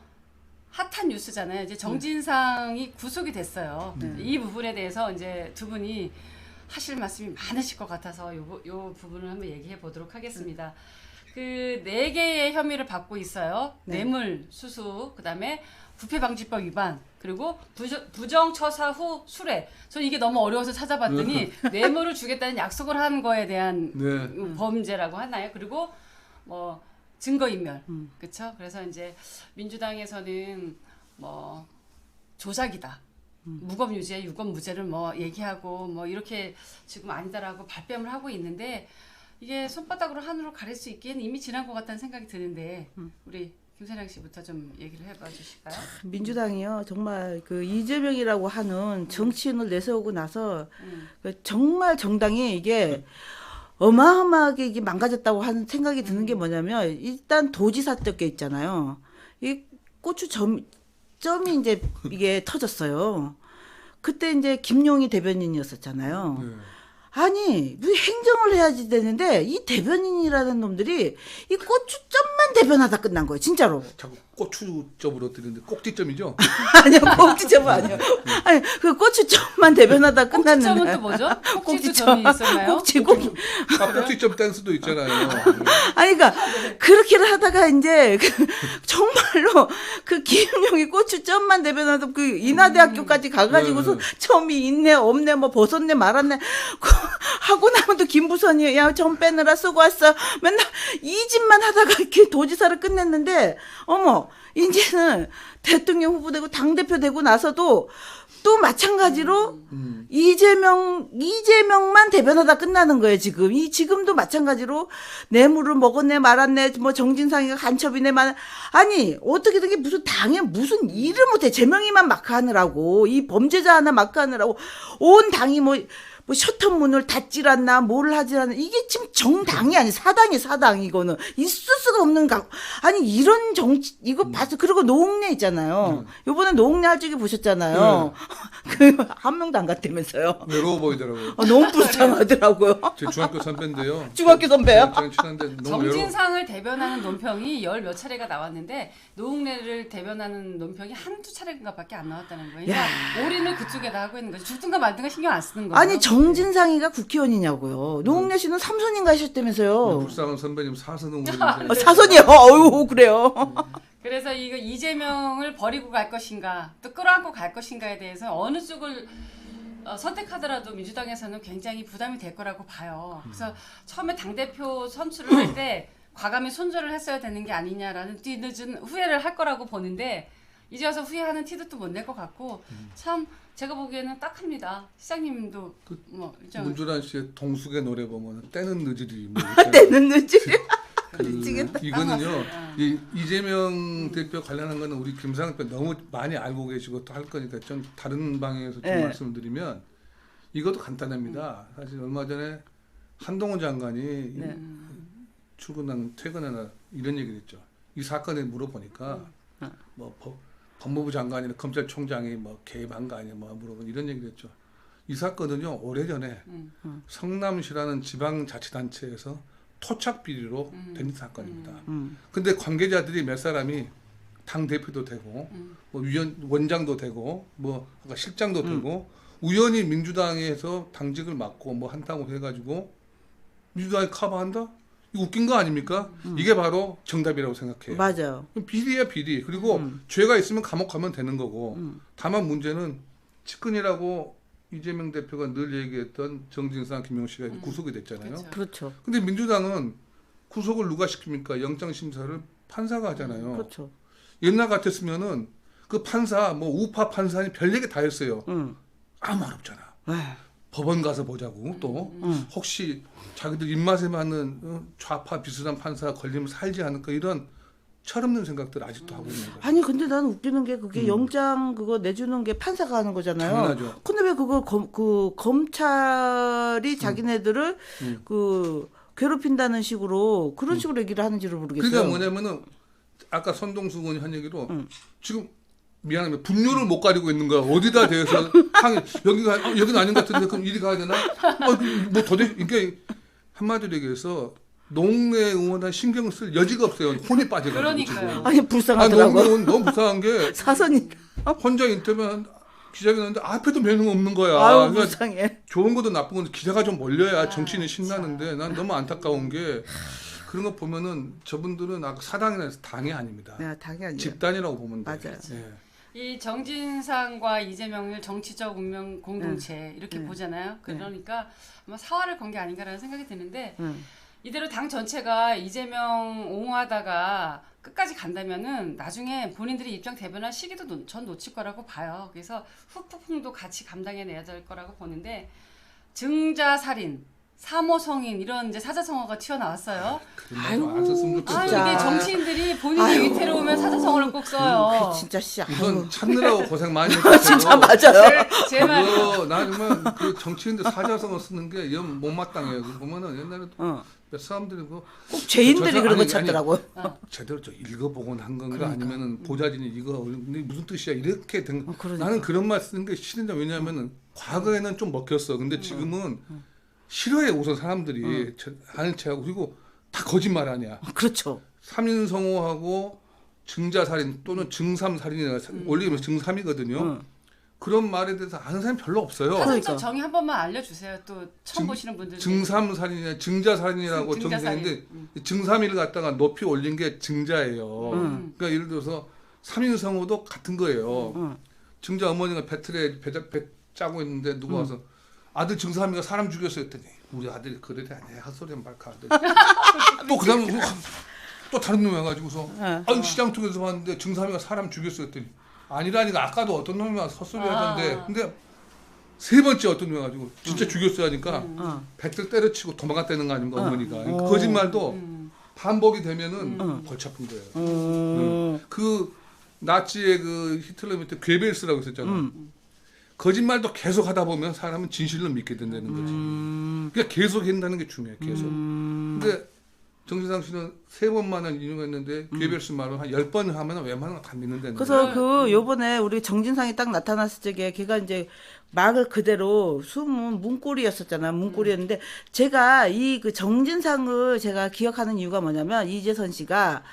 핫한 뉴스잖아요. 이제 정진상이 구속이 됐어요. 이 부분에 대해서 이제 두 분이 하실 말씀이 많으실 것 같아서 요 부분을 한번 얘기해 보도록 하겠습니다. 그 4개의 혐의를 받고 있어요. 뇌물 수수, 그다음에 부패방지법 위반, 그리고 부정처사 후 수뢰. 저는 이게 너무 어려워서 찾아봤더니 뇌물을 주겠다는 약속을 한 거에 대한 범죄라고 하나요? 그리고 뭐 증거인멸, 그렇죠? 그래서 이제 민주당에서는 뭐 조작이다. 무검유죄, 유검무죄를 뭐 얘기하고 뭐 이렇게 지금 아니다라고 발뺌을 하고 있는데 이게 손바닥으로 하늘을 가릴 수 있기엔 이미 지난 것 같다는 생각이 드는데 우리 김선영 씨부터 좀 얘기를 해봐 주실까요? 민주당이요 정말 그 이재명이라고 하는 정치인을 내세우고 나서 그 정말 정당이 이게 어마어마하게 이게 망가졌다고 하는 생각이 드는 게 뭐냐면 일단 도지사 때 있잖아요. 이 고추 점이 이제 이게 터졌어요. 그때 이제 김용희 대변인이었었잖아요. 아니 무슨 행정을 해야지 되는데 이 대변인이라는 놈들이 이 고추점만 대변하다 끝난 거예요. 진짜로. 자꾸 고추점으로 드리는데 꼭지점이죠? 아니요, 꼭지점은 아니요. 아니, 그 고추점만 대변하다 끝났는데. 꼭지점은 또 뭐죠? 꼭지점이 있었나요? 꼭지점 댄스도 있잖아요. 아니, 그러니까 그렇게를 하다가 이제 정말로 그 김용이 고추점만 대변하다 그 인하대학교까지 가가지고서 점이 있네, 없네, 뭐 벗었네, 말았네 하고 나면 또 김부선이 야, 점 빼느라 쓰고 왔어. 맨날 이 짓만 하다가 이렇게 도지사를 끝냈는데, 어머. 이제는 대통령 후보 되고 당대표 되고 나서도 또 마찬가지로 이재명만 대변하다 끝나는 거예요, 지금. 지금도 마찬가지로 뇌물을 먹었네, 말았네, 뭐 정진상이가 간첩이네, 아니, 어떻게든 무슨 당에 무슨 일을 못해. 제명이만 마크하느라고, 이 범죄자 하나 마크하느라고, 온 당이 뭐, 뭐 셔터 문을 닫질 않나 뭘 하질 않나 이게 지금 정당이 아니 사당 이거는 있을 수가 없는 아니 이런 정치 이거 봐서 그리고 노웅래 있잖아요. 요번에 노웅래 할 적이 보셨잖아요. 그 한 명도 안 갔다면서요. 외로워 보이더라고요. 너무 불쌍하더라고요. 제 중학교 선배인데요. 중학교 선배요? 저랑 친한데 너무 외로워. 정진상을 대변하는 논평이 열 몇 차례가 나왔는데 노웅래를 대변하는 논평이 한두 차례인가밖에 안 나왔다는 거예요. 그러니까 올인을 그쪽에다 하고 있는 거죠. 죽든가 말든가 신경 안 쓰는 거예요. 아니 정진상이가 국회의원이냐고요. 노웅래 씨는 삼선인가 하셨다면서요. 불쌍한 선배님 사선은 사선이요. 어유 그래요. 그래서 이거 이재명을 버리고 갈 것인가 또 끌어안고 갈 것인가에 대해서 어느 쪽을 선택하더라도 민주당에서는 굉장히 부담이 될 거라고 봐요. 그래서 처음에 당대표 선출을 할 때 과감히 손절을 했어야 되는 게 아니냐라는 뒤늦은 후회를 할 거라고 보는데 이제 와서 후회하는 티도 또 못 낼 것 같고 참 제가 보기에는 딱합니다. 시장님도 뭐 문주란 씨의 동숙의 노래 보면 때는 늦으리 뭐 때는 늦으리. 미치겠다. 이거는요. 이재명 대표 관련한 거는 우리 김상현 대표 너무 많이 알고 계시고 또 할 거니까 좀 다른 방향에서 좀 말씀을 드리면 이것도 간단합니다. 사실 얼마 전에 한동훈 장관이 퇴근하나 이런 얘기를 했죠. 이 사건에 물어보니까 뭐 법무부 장관이나 검찰총장이 뭐 개입한 거 아니냐 뭐 물어보니 이런 얘기를 했죠. 이 사건은요 오래전에 성남시라는 지방자치단체에서 토착 비리로 된 사건입니다. 근데 관계자들이 몇 사람이 당 대표도 되고 뭐 원장도 되고 뭐 실장도 되고 우연히 민주당에서 당직을 맡고 뭐 한다고 해가지고 민주당이 커버한다? 이거 웃긴 거 아닙니까? 이게 바로 정답이라고 생각해요. 맞아요. 비리야 비리. 그리고 죄가 있으면 감옥 가면 되는 거고. 다만 문제는 측근이라고 이재명 대표가 늘 얘기했던 정진상, 김용씨가 구속이 됐잖아요. 그렇죠. 근데 민주당은 구속을 누가 시킵니까? 영장 심사를 판사가 하잖아요. 그렇죠. 옛날 같았으면은 그 판사 뭐 우파 판사니 별 얘기 다 했어요. 아무 말 없잖아. 법원 가서 보자고 또 혹시 자기들 입맛에 맞는 좌파 비슷한 판사 걸리면 살지 않을까 이런 철없는 생각들 아직도 하고 있는 거예요. 아니 근데 나는 웃기는 게 그게 영장 그거 내주는 게 판사가 하는 거잖아요. 당연하죠. 근데 왜 그거 검찰이 자기네들을 그 괴롭힌다는 식으로 그런 식으로 얘기를 하는지를 모르겠어요. 그러니까 뭐냐면은 아까 선동수 의원이 한 얘기로 지금 미안합니다. 분뇨를 못 가리고 있는 거야. 어디다 대해서 여기는 아닌 것 같은데 그럼 이리 가야 되나? 뭐 도대체 이게 한마디로 얘기해서 농내 의원한 신경 쓸 여지가 없어요. 혼이 빠져가지고. 그러니까요. 지금. 아니 불쌍하더라고. 너무 불쌍한 게 사선이. 혼자 인터뷰한 기자회견하는데 앞에도 매너가 없는 거야. 아유 그러니까 불쌍해. 좋은 것도 나쁜 것도 기자가 좀 몰려야 정치인이 신나는데 난 너무 안타까운 게 그런 거 보면은 저분들은 아까 사당이나 당이 아닙니다. 네, 당이 아니에요. 집단이라고 보면 돼요. 맞아요. 예. 이 정진상과 이재명을 정치적 운명 공동체 이렇게 보잖아요. 그러니까 아마 사활을 건 게 아닌가라는 생각이 드는데 이대로 당 전체가 이재명 옹호하다가 끝까지 간다면은 나중에 본인들이 입장 대변할 시기도 전 놓칠 거라고 봐요. 그래서 후폭풍도 같이 감당해내야 될 거라고 보는데 증자살인, 사모성인 이런 이제 사자성어가 튀어나왔어요. 아유, 안 썼으면 아 좋겠어요. 이게 정치인들이 본인이 위태로우면 사자성어를 꼭 써요. 진짜 씨. 우선 찾느라고 고생 많이 했어요. 진짜 맞아요. 제 말. 나 정말 그 정치인들 사자성어 쓰는 게 영 못마땅해요. 보면은 옛날에도 몇 사람들이 꼭 죄인들이 그런 거 찾더라고요. 제대로 저 읽어보곤 한 건가 아니면은 보좌진이 이거 근데 무슨 뜻이야 이렇게 된 그러니까. 나는 그런 말 쓰는 게 싫은데 왜냐하면은 과거에는 좀 먹혔어. 근데 지금은 싫어해 우선 사람들이 아는 체하고 그리고 다 거짓말 아니야. 그렇죠. 삼인성호하고 증자살인 또는 증삼살인이라 올리면 증삼이거든요. 그런 말에 대해서 아는 사람이 별로 없어요. 그러니까. 정의 한 번만 알려주세요. 또 처음 보시는 분들. 증삼살인이나 증자살인이라고 증자살인. 정했는데 증삼이를 갖다가 높이 올린 게 증자예요. 그러니까 예를 들어서 삼인성호도 같은 거예요. 증자 어머니가 배틀에 배 짜고 있는데 누가 와서 아들 증삼이가 사람 죽였어 했더니 우리 아들이 그래 아니야 헛소리는 말까 아들. 또 그다음에 또 다른 놈이 와가지고서 아니 시장 통해서 봤는데 증삼이가 사람 죽였어 했더니 아니라니까 아까도 어떤 놈이 와서 헛소리 하던데 근데 세 번째 어떤 놈이 와가지고 진짜 죽였어 하니까 배틀 때려치고 도망갔다는 거 아닌가 어머니가 거짓말도 반복이 되면은 골치 아픈 거예요. 그 나치의 그 히틀러 밑에 괴벨스라고 있었잖아. 거짓말도 계속 하다 보면 사람은 진실로 믿게 된다는 거지. 그러니까 계속 한다는 게 중요해. 계속. 근데 정진상 씨는 3번만은 인용했는데 괴별수 말을 한 10번 하면 웬만하면 다 믿는다는 그래서 거야. 요번에 우리 정진상이 딱 나타났을 적에 걔가 이제 말을 그대로 숨은 문고리였었잖아. 문고리였는데 제가 이 그 정진상을 제가 기억하는 이유가 뭐냐면 이재선 씨가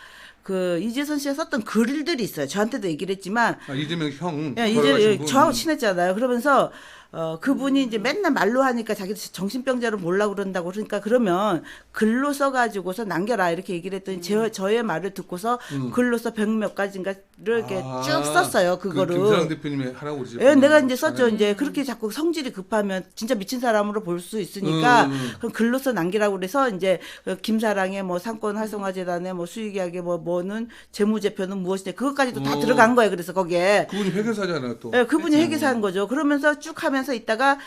이재선 씨가 썼던 글들이 있어요. 저한테도 얘기를 했지만 이재명 형. 예, 돌아가신 이제 분. 저하고 친했잖아요. 그러면서 그분이 이제 맨날 말로 하니까 자기 정신병자를 몰라 그런다고 그러니까 그러면 글로 써가지고서 남겨라 이렇게 얘기를 했더니 저의 말을 듣고서 글로 써 100몇 가지인가를 이렇게 쭉 썼어요. 그거를. 김사랑 대표님의 할아버지. 예, 내가 이제 썼죠. 이제 그렇게 자꾸 성질이 급하면 진짜 미친 사람으로 볼 수 있으니까 그럼 글로써 남기라고 그래서 이제 김사랑의 뭐 상권 활성화 재단의 뭐 수익이야기 뭐는 재무제표는 무엇이냐 그것까지도 다 들어간 거예요. 그래서 거기에 그분이 회계사잖아요, 또. 예, 그분이 회계사인 거죠. 그러면서 쭉 하면서 있다가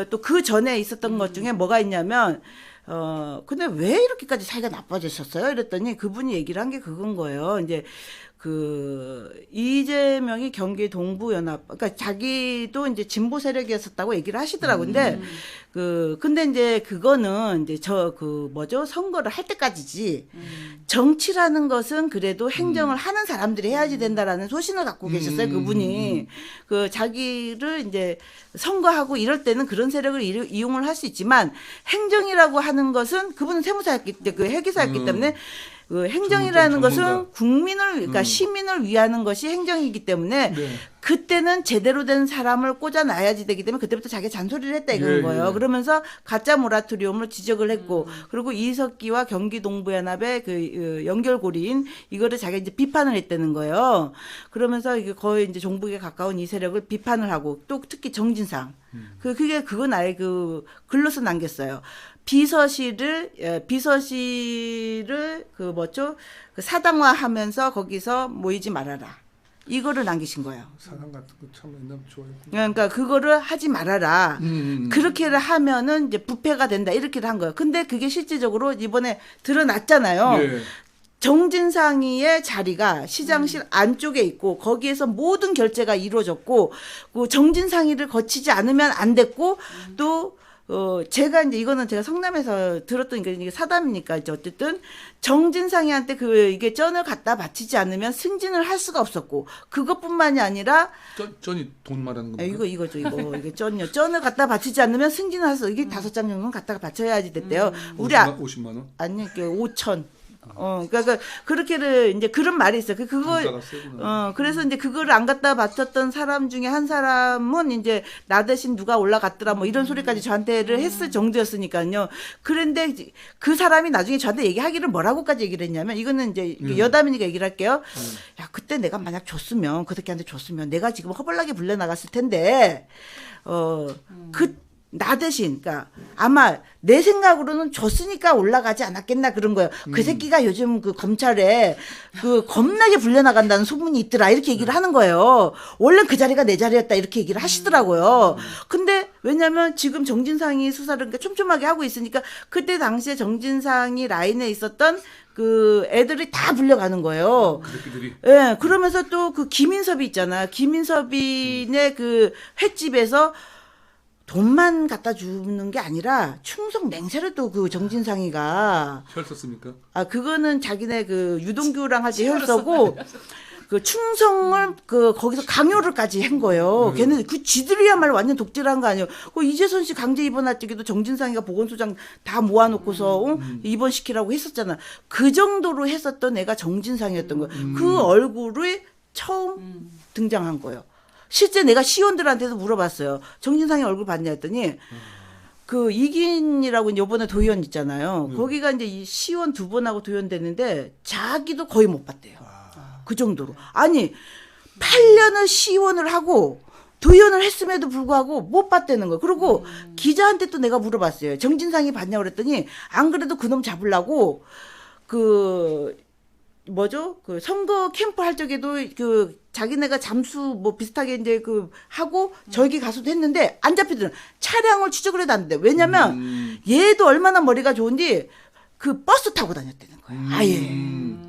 또 그 전에 있었던 것 중에 뭐가 있냐면 근데 왜 이렇게까지 사이가 나빠졌었어요? 이랬더니 그분이 얘기를 한 게 그건 거예요. 이제 이재명이 경기 동부연합, 그러니까 자기도 이제 진보 세력이었었다고 얘기를 하시더라고요. 근데 근데 이제 그거는 이제 선거를 할 때까지지. 정치라는 것은 그래도 행정을 하는 사람들이 해야지 된다라는 소신을 갖고 계셨어요. 그분이. 자기를 이제 선거하고 이럴 때는 그런 세력을 이용을 할 수 있지만 행정이라고 하는 것은 그분은 세무사였기 때문에, 회계사였기 때문에 행정이라는 것은 국민을, 그러니까 시민을 위하는 것이 행정이기 때문에 네. 그때는 제대로 된 사람을 꽂아놔야지 되기 때문에 그때부터 자기가 잔소리를 했다 이건 거예요. 그러면서 가짜 모라토리움을 지적을 했고 그리고 이석기와 경기동부연합의 연결고리인 이거를 자기가 이제 비판을 했다는 거예요. 그러면서 이게 거의 이제 종북에 가까운 이 세력을 비판을 하고 또 특히 정진상 그건 아예 글로서 남겼어요. 비서실을 사당화하면서 거기서 모이지 말아라. 이거를 남기신 거예요. 사랑 같은 거 참 옛날 좋아했고. 그러니까 그거를 하지 말아라. 그렇게를 하면은 이제 부패가 된다. 이렇게를 한 거예요. 근데 그게 실질적으로 이번에 드러났잖아요. 예. 정진상이의 자리가 시장실 안쪽에 있고 거기에서 모든 결제가 이루어졌고 정진상이를 거치지 않으면 안 됐고 또 제가 이제 이거는 제가 성남에서 들었던 게 이게 사담이니까 이제 어쨌든 정진상이한테 이게 쩐을 갖다 바치지 않으면 승진을 할 수가 없었고 그것뿐만이 아니라 쩐이 돈 말하는 겁니까? 이거죠 이게 쩐이요. 쩐을 갖다 바치지 않으면 승진을 할 수 이게 5장 정도는 갖다가 바쳐야지 됐대요. 우리 50만 원? 아니 5천. 그러니까 그렇게를 이제 그런 말이 있어요. 그래서 이제 그거를 안 갖다 바쳤던 사람 중에 한 사람은 이제 나 대신 누가 올라갔더라 뭐 이런 소리까지 저한테를 했을 정도였으니까요. 그런데 그 사람이 나중에 저한테 얘기하기를 뭐라고까지 얘기를 했냐면 이거는 이제 여담이니까 얘기를 할게요. 야 그때 내가 만약 줬으면 그 새끼한테 줬으면 내가 지금 허벌나게 불려 나갔을 텐데 나 대신, 그러니까 아마 내 생각으로는 줬으니까 올라가지 않았겠나 그런 거예요. 그 새끼가 요즘 검찰에 겁나게 불려나간다는 소문이 있더라. 이렇게 얘기를 하는 거예요. 원래 그 자리가 내 자리였다. 이렇게 얘기를 하시더라고요. 근데 왜냐면 지금 정진상이 수사를 그러니까 촘촘하게 하고 있으니까 그때 당시에 정진상이 라인에 있었던 애들이 다 불려가는 거예요. 예, 그러면서 또 김인섭이 있잖아. 김인섭이네 횟집에서 돈만 갖다 주는 게 아니라 충성 맹세를 또 정진상이가 혈썼습니까? 그거는 자기네 유동규랑 할 때 혈서고 충성을 거기서 강요를까지 한 거예요. 걔는 쥐들이야말로 완전 독재를 한 거 아니에요. 이재선 씨 강제 입원할 때도 정진상이가 보건소장 다 모아놓고서 입원시키라고 했었잖아. 그 정도로 했었던 애가 정진상이었던 거예요. 그 얼굴이 처음 등장한 거예요. 실제 내가 시의원들한테도 물어봤어요. 정진상의 얼굴 봤냐 했더니 이긴이라고 이번에 도의원 있잖아요. 거기가 이제 이 시의원 2번하고 도의원 됐는데 자기도 거의 못 봤대요. 그 정도로. 아니 8년을 시의원을 하고 도의원을 했음에도 불구하고 못 봤다는 거예요. 그리고 기자한테 또 내가 물어봤어요. 정진상이 봤냐고 그랬더니 안 그래도 그놈 잡으려고 선거 캠프 할 적에도 자기네가 잠수 뭐 비슷하게 이제 하고 저기 가서도 했는데 안 잡히더라고요. 차량을 추적을 해도 안 돼. 왜냐면 얘도 얼마나 머리가 좋은지 버스 타고 다녔다는 거예요. 아예.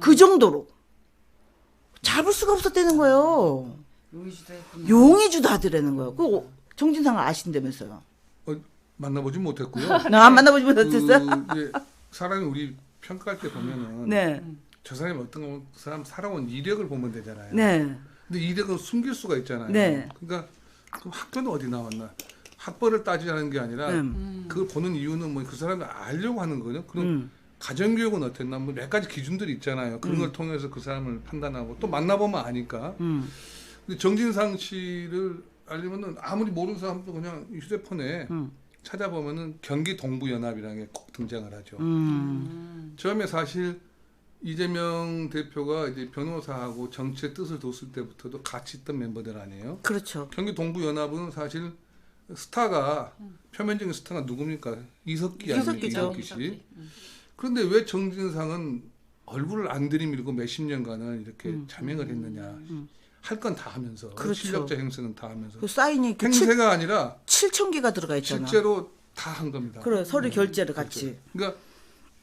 그 정도로. 잡을 수가 없었다는 거예요. 용의주도 하더라는 거예요. 정진상을 아신다면서요. 만나보진 못했고요. 나 안 만나보지 못했어요? 이제 사람이 우리 평가할 때 보면은 네. 저 사람이 어떤 거 그 사람 살아온 이력을 보면 되잖아요. 네. 근데 이력은 숨길 수가 있잖아요. 네. 그러니까 그럼 학교는 어디 나왔나? 학벌을 따지자는 게 아니라 그걸 보는 이유는 뭐 그 사람이 알려고 하는 거죠. 그럼 가정교육은 어땠나? 뭐 몇 가지 기준들이 있잖아요. 그런 걸 통해서 그 사람을 판단하고 또 만나보면 아니까. 근데 정진상 씨를 알려면은 아무리 모르는 사람도 그냥 휴대폰에 찾아보면은 경기 동부연합이라는 게 꼭 등장을 하죠. 처음에 사실 이재명 대표가 이제 변호사하고 정치의 뜻을 뒀을 때부터도 같이 있던 멤버들 아니에요? 그렇죠. 경기 동부연합은 사실 스타가 표면적인 스타가 누굽니까? 이석기 아닙니까? 이석기죠. 이석기 씨. 그런데 왜 정진상은 얼굴을 안 들이밀고 몇십 년간을 이렇게 자명을 했느냐? 할 건 다 하면서 그렇죠. 실력자 행세는 다 하면서 그 사인이 그 행세가 아니라 7,000개가 들어가 있잖아. 실제로 다 한 겁니다. 그래 서류 결제를 같이. 그러니까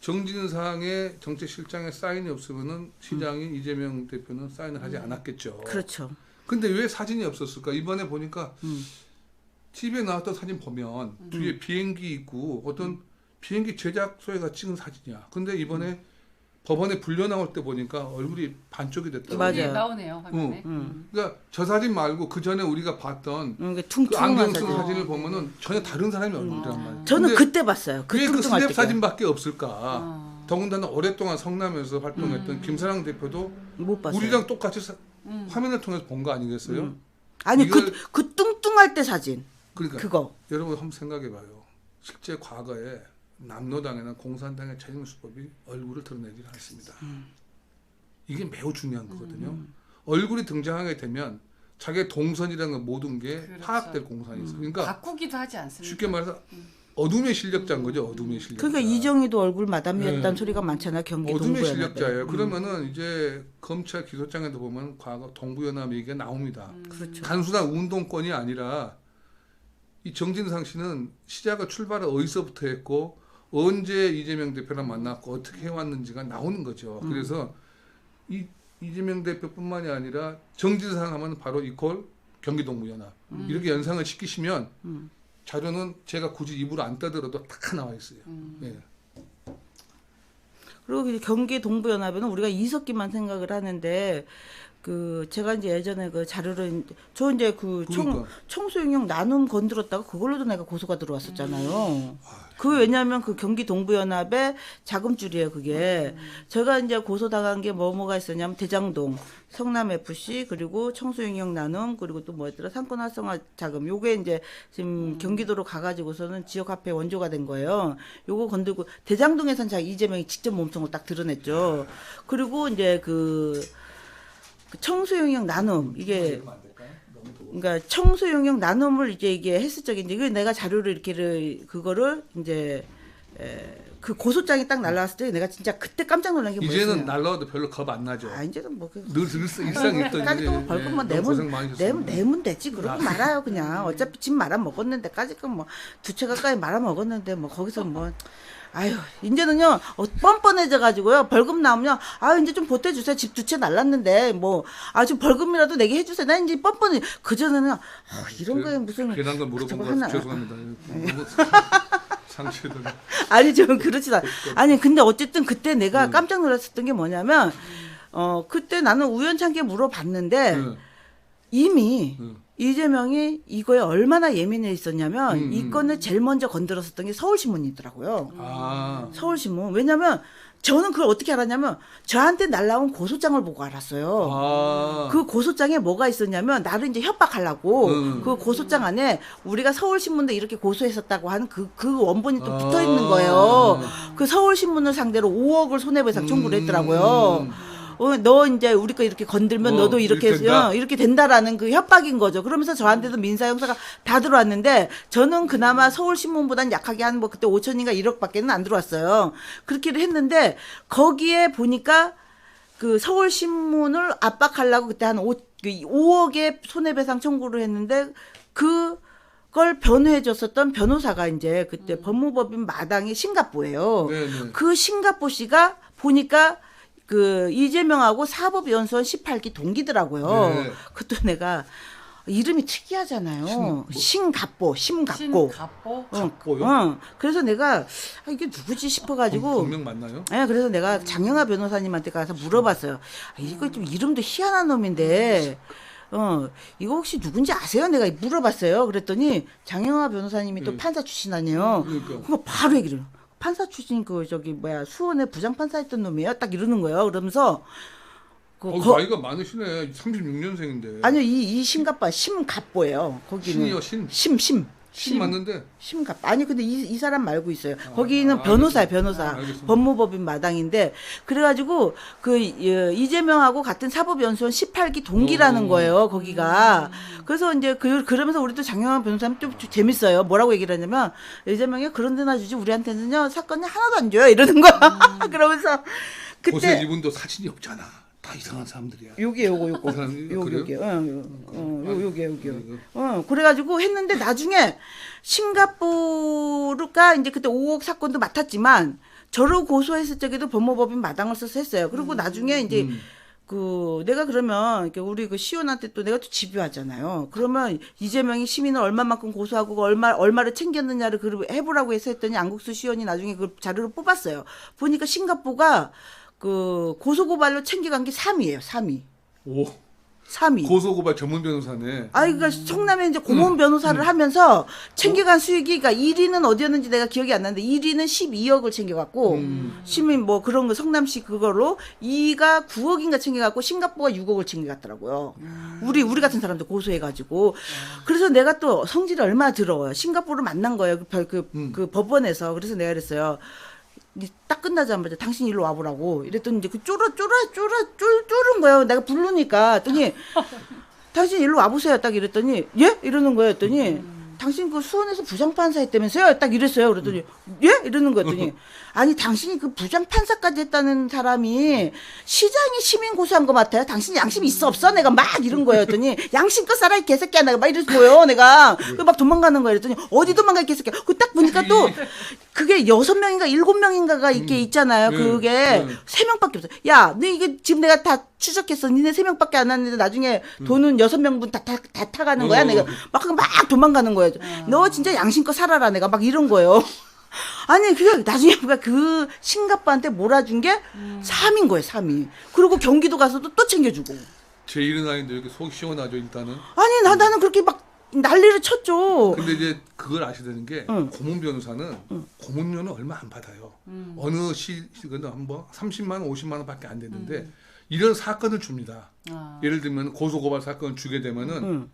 정진상의 정책실장에 사인이 없으면은 시장인 이재명 대표는 사인을 하지 않았겠죠. 그렇죠. 근데 왜 사진이 없었을까? 이번에 보니까 TV에 나왔던 사진 보면 뒤에 비행기 있고 어떤 비행기 제작소에가 찍은 사진이야. 근데 이번에 법원에 불려 나올 때 보니까 얼굴이 반쪽이 됐다고. 맞아요. 나오네요 화면에. 그러니까 저 사진 말고 그 전에 우리가 봤던 그러니까 그 퉁퉁한 안경 쓴 사진. 사진을 보면은 전혀 다른 사람이 얼굴이란 말이야. 저는 근데 그때 봤어요. 그 왜 그 뚱뚱할 스냅 때. 사진밖에 없을까? 더군다나 오랫동안 성남에서 활동했던 김사랑 대표도 못 봤어요. 우리랑 똑같이 화면을 통해서 본 거 아니겠어요? 아니 이걸- 그 뚱뚱할 때 사진. 그러니까 그거. 여러분 한번 생각해봐요. 실제 과거에 남로당이나 공산당의 최종 수법이 얼굴을 드러내지 않습니다. 이게 매우 중요한 거거든요. 얼굴이 등장하게 되면 자기의 동선이라는 모든 게 그렇죠. 파악될 공산이 있어요. 그러니까 바꾸기도 하지 않습니까? 쉽게 말해서 어둠의 실력자인 거죠. 어둠의 실력자. 그러니까 이정희도 얼굴 마담이었다는 네. 소리가 많잖아. 경기 어둠의 동부연합에. 실력자예요. 그러면은 이제 검찰 기소장에도 보면 과거 동부연합 얘기가 나옵니다. 그렇죠. 단순한 운동권이 아니라 이 정진상 씨는 시작을 출발을 어디서부터 했고 언제 이재명 대표랑 만났고 어떻게 해왔는지가 나오는 거죠. 그래서 이재명 대표뿐만이 아니라 정진상 하면 바로 이퀄 경기 동부연합 이렇게 연상을 시키시면 자료는 제가 굳이 입으로 안 떠들어도 다 나와 있어요. 예. 그리고 이제 경기 동부연합에는 우리가 이석기만 생각을 하는데 그 제가 이제 예전에 그 자료를 저 이제 그 그러니까. 청소용역 나눔 건드렸다가 그걸로도 내가 고소가 들어왔었잖아요. 그 왜냐하면 그 경기 동부연합의 자금줄이에요 그게. 제가 이제 고소당한 게 뭐가 있었냐면 대장동, 성남 FC 그리고 청소용역 나눔 그리고 또 뭐였더라 상권 활성화 자금. 요게 이제 지금 경기도로 가가지고서는 지역화폐 원조가 된 거예요. 요거 건들고 대장동에선 자 이재명이 직접 몸통을 딱 드러냈죠. 그리고 이제 그 청소용역 나눔 이게 그러니까 청소용역 나눔을 이게 했을 적에 이제 이걸 내가 자료를 이렇게 그거를 이제 그 고소장이 딱 날라왔을 때 내가 진짜 그때 깜짝 놀란 게 뭐였어요? 이제는 날라와도 별로 겁 안 나죠. 아 이제는 뭐 늘 일상 있던 까지 또 벌금 뭐 내면 되지 그러고 말아요 그냥 어차피 집 말아 먹었는데 까지 뭐 두 채 가까이 말아 먹었는데 뭐 거기서 뭐 아유 이제는요 뻔뻔해져 가지고요 벌금 나오면 아 이제 좀 보태주세요 집 두 채 날랐는데 뭐 아 좀 벌금이라도 내게 해주세요 나 이제 뻔뻔해 그 전에는 이런 거에 무슨 괜한 걸 물어본 저거 거 하나. 죄송합니다. 너무 상처들. 아니 좀 그렇지 않아. 아니 근데 어쨌든 그때 내가 깜짝 놀랐었던 게 뭐냐면 그때 나는 우연찮게 물어봤는데 이미 이재명이 이거에 얼마나 예민해 있었냐면 이 건을 제일 먼저 건드렸었던 게 서울신문이더라고요. 아. 서울신문. 왜냐면 저는 그걸 어떻게 알았냐면 저한테 날라온 고소장을 보고 알았어요. 아. 그 고소장에 뭐가 있었냐면 나를 이제 협박하려고 그 고소장 안에 우리가 서울신문도 이렇게 고소했었다고 하는 그 원본이 또 붙어 있는 거예요. 그 서울신문을 상대로 5억을 손해배상 청구를 했더라고요. 너 이제 우리 거 이렇게 건들면 너도 이렇게 이렇게 된다라는 그 협박인 거죠. 그러면서 저한테도 민사 형사가 다 들어왔는데 저는 그나마 서울신문보단 약하게 한 뭐 그때 5천인가 1억밖에는 안 들어왔어요. 그렇게를 했는데 거기에 보니까 그 서울신문을 압박하려고 그때 한 5억의 손해배상 청구를 했는데 그걸 변호해줬었던 변호사가 이제 그때 법무법인 마당의 신갑보예요. 네네. 그 신갑보 씨가 보니까 그 이재명하고 사법연수원 18기 동기더라고요. 네. 그것도 내가 이름이 특이하잖아요. 신갑보, 심갑고. 신갑보. 갑보요? 그래서 내가 이게 누구지 싶어가지고. 본명 맞나요? 네, 그래서 내가 장영하 변호사님한테 가서 물어봤어요. 이거 좀 이름도 희한한 놈인데, 이거 혹시 누군지 아세요? 내가 물어봤어요. 그랬더니 장영하 변호사님이 또 판사 출신 아니에요. 그러니까. 그거 바로 얘기를 해요. 판사 출신 수원에 부장판사했던 놈이에요. 딱 이러는 거예요. 그러면서 나이가 많으시네. 36년생인데. 아니요, 이 심갑보예요. 거기는 신이요, 신 심 맞는데. 심갑. 아니 근데 이 사람 말고 있어요. 거기는 변호사야, 변호사. 알겠습니다. 법무법인 마당인데 그래가지고 이재명하고 같은 사법연수원 18기 동기라는 거예요. 거기가. 그래서 이제 그러면서 우리도 장영환 변호사님 좀 재밌어요. 뭐라고 얘기를 하냐면 이재명이 그런 데나 주지 우리한테는요 사건이 하나도 안 줘요 이러는 거야. 그러면서 그때 보세요, 이분도 사진이 없잖아. 다 이상한 사람들이야. 요거. 그 사람이 그래요? 요게요. 그래가지고 했는데 나중에 싱가포르가 이제 그때 5억 사건도 맡았지만 저를 고소했을 적에도 법무법인 마당을 써서 했어요. 그리고 나중에 이제 내가 그러면 이렇게 우리 그 시온한테 또 내가 또 집요하잖아요. 그러면 이재명이 시민을 얼마만큼 고소하고 얼마를 챙겼느냐를 해보라고 해서 했더니 안국수 시온이 나중에 그 자료를 뽑았어요. 보니까 싱가포르가 고소고발로 챙겨간 게 3위예요. 3위. 오. 3위. 고소고발 전문 변호사네. 그러니까 성남에 이제 고문 변호사를 하면서 챙겨간 수익이, 그러니까 1위는 어디였는지 내가 기억이 안 나는데 1위는 12억을 챙겨갔고, 시민 뭐 그런 거 성남시 그거로 2위가 9억인가 챙겨갔고, 싱가포르가 6억을 챙겨갔더라고요. 우리 같은 사람도 고소해가지고. 그래서 내가 또 성질이 얼마나 더러워요. 싱가포르를 만난 거예요. 그 법원에서. 그래서 내가 그랬어요. 딱 끝나자마자 당신 일로 와보라고 이랬더니 이제 쫄은 거예요. 내가 부르니까 했더니 당신 일로 와보세요. 딱 이랬더니 예? 이러는 거예요. 했더니 당신 그 수원에서 부장판사 했다면서요? 딱 이랬어요. 그랬더니 예? 이러는 거였더니 아니 당신이 그 부장판사까지 했다는 사람이 시장이 시민 고소한 거 같아요. 당신 양심 있어 없어? 내가 막 이런 거예요. 했더니 양심껏 살아 이 개새끼야. 내가 막 이랬어 보여. 내가 막 도망가는 거예요. 그랬더니 어디 도망가 이 개새끼야. 그 딱 보니까 또 그게 6명인가 7명인가가 이렇게 있잖아요. 그게 3명밖에 없어요. 야, 너 이게 지금 내가 다 추적했어. 니네 3명밖에 안 왔는데 나중에 돈은 6명분 다 타가는 거야. 내가 막 도망가는 거예요. 너 진짜 양심껏 살아라. 내가 막 이런 거예요. 아니, 그게 나중에 그 싱가포르한테 몰아준 게 3인 거예요, 3위. 그리고 경기도 가서도 또 챙겨주고. 제 이른 아이인데 이렇게 속이 시원하죠, 일단은. 아니, 나는 그렇게 막 난리를 쳤죠. 근데 이제 그걸 아셔야 되는 게 고문 변호사는 고문료는 얼마 안 받아요. 어느 시gần 한번 30만 원, 50만 원밖에 안 되는데 이런 사건을 줍니다. 예를 들면 고소고발 사건을 주게 되면은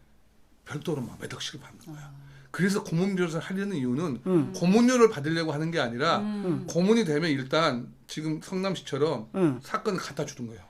별도로 막 몇 억씩을 받는 거야. 그래서 고문 변호사를 하려는 이유는 고문료를 받으려고 하는 게 아니라 고문이 되면 일단 지금 성남시처럼 사건을 갖다 주는 거예요.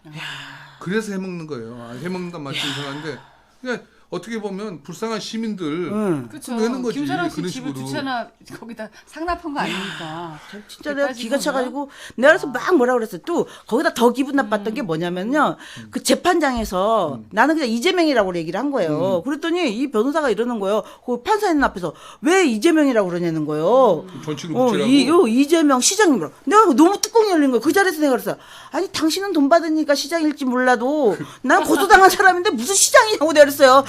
그래서 해먹는 거예요. 해먹는단 말이 이상한데 그냥 어떻게 보면 불쌍한 시민들 그렇죠. 내는 거지. 김사랑 씨 그런 집을 식으로. 두 채나 거기다 상납한 거 아닙니까? 진짜 내가 기가 차가지고 내가 그래서 막 뭐라 그랬어. 또 거기다 더 기분 나빴던 게 뭐냐면요. 그 재판장에서 나는 그냥 이재명이라고 얘기를 한 거예요. 그랬더니 이 변호사가 이러는 거예요. 그 판사 있는 앞에서 왜 이재명이라고 그러냐는 거예요. 전치를 묻히라고. 이재명 시장님이라고. 내가 너무 뚜껑이 열린 거야. 그 자리에서 내가 그랬어. 아니 당신은 돈 받으니까 시장일지 몰라도 난 고소당한 사람인데 무슨 시장이냐고 내가 그랬어요.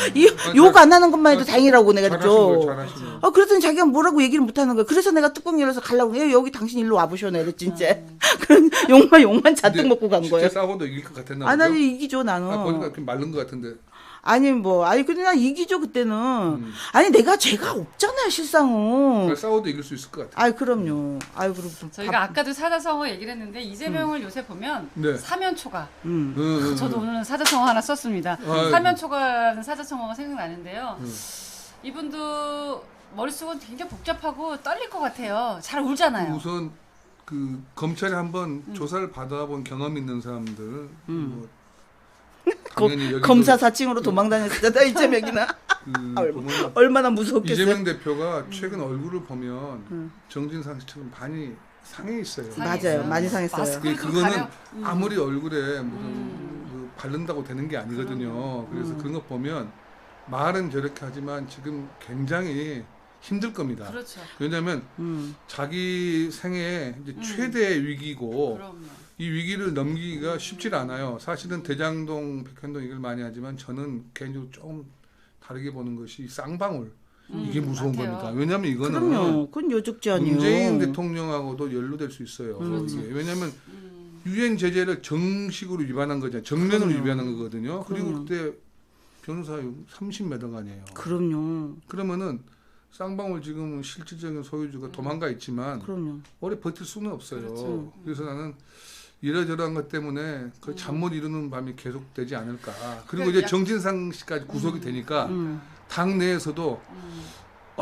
욕 안 하는 것만 해도 다행이라고 내가 그랬죠. 잘하신 거예요. 그랬더니 자기가 뭐라고 얘기를 못 하는 거야. 그래서 내가 뚜껑 열어서 가려고 해요. 여기 당신 일로 와보셔. 내가 진짜. 그런 욕만 잔뜩 먹고 간 거예요. 실제 싸워도 이길 것 같았나 아, 보죠? 나는 이기죠, 나는. 보니까 이렇게 마른 것 같은데. 아니, 근데 난 이기죠, 그때는. 아니, 내가 죄가 없잖아요, 실상은. 싸워도 이길 수 있을 것 같아요. 아이, 그럼요. 아이, 그럼. 저희가 아까도 사자성어 얘기를 했는데 이재명을 요새 보면 네. 사면초가. 음. 저도 오늘은 사자성어 하나 썼습니다. 아이고. 사면초가라는 사자성어가 생각나는데요. 이분도 머릿속은 굉장히 복잡하고 떨릴 것 같아요. 잘 울잖아요. 우선 그 검찰이 한번 조사를 받아본 경험 있는 사람들 뭐 당연히 여기도 검사 사칭으로 도망다녔잖아, 이재명이나. 보면 얼마나 무섭겠어요. 이재명 대표가 최근 얼굴을 보면 정진상 씨처럼 많이 상해 있어요. 맞아요. 많이 상했어요. 마스크 그거는 가려? 아무리 얼굴에 무슨 바른다고 되는 게 아니거든요. 그래서 그런 거 보면 말은 저렇게 하지만 지금 굉장히 힘들 겁니다. 그렇죠. 왜냐하면 자기 생애 이제 최대 위기고 그럼요. 이 위기를 넘기기가 쉽지 않아요. 사실은 대장동, 백현동 얘기를 많이 하지만 저는 개인적으로 조금 다르게 보는 것이 쌍방울. 이게 무서운 맞아요. 겁니다. 왜냐하면 이거는 그럼요. 그건 요적지 아니에요. 문재인 대통령하고도 연루될 수 있어요. 이게. 왜냐하면 유엔 제재를 정식으로 위반한 거잖아요. 정면으로 위반한 거거든요. 그리고 그때 변호사 30몇 억 아니에요. 그럼요. 그러면은 쌍방울 지금 실질적인 소유주가 도망가 있지만 그럼요. 오래 버틸 수는 없어요. 그렇죠. 그래서 나는 이러저러한 것 때문에 그 잠 못 이루는 밤이 계속되지 않을까. 그리고 이제 정진상 씨까지 구속이 되니까 당 내에서도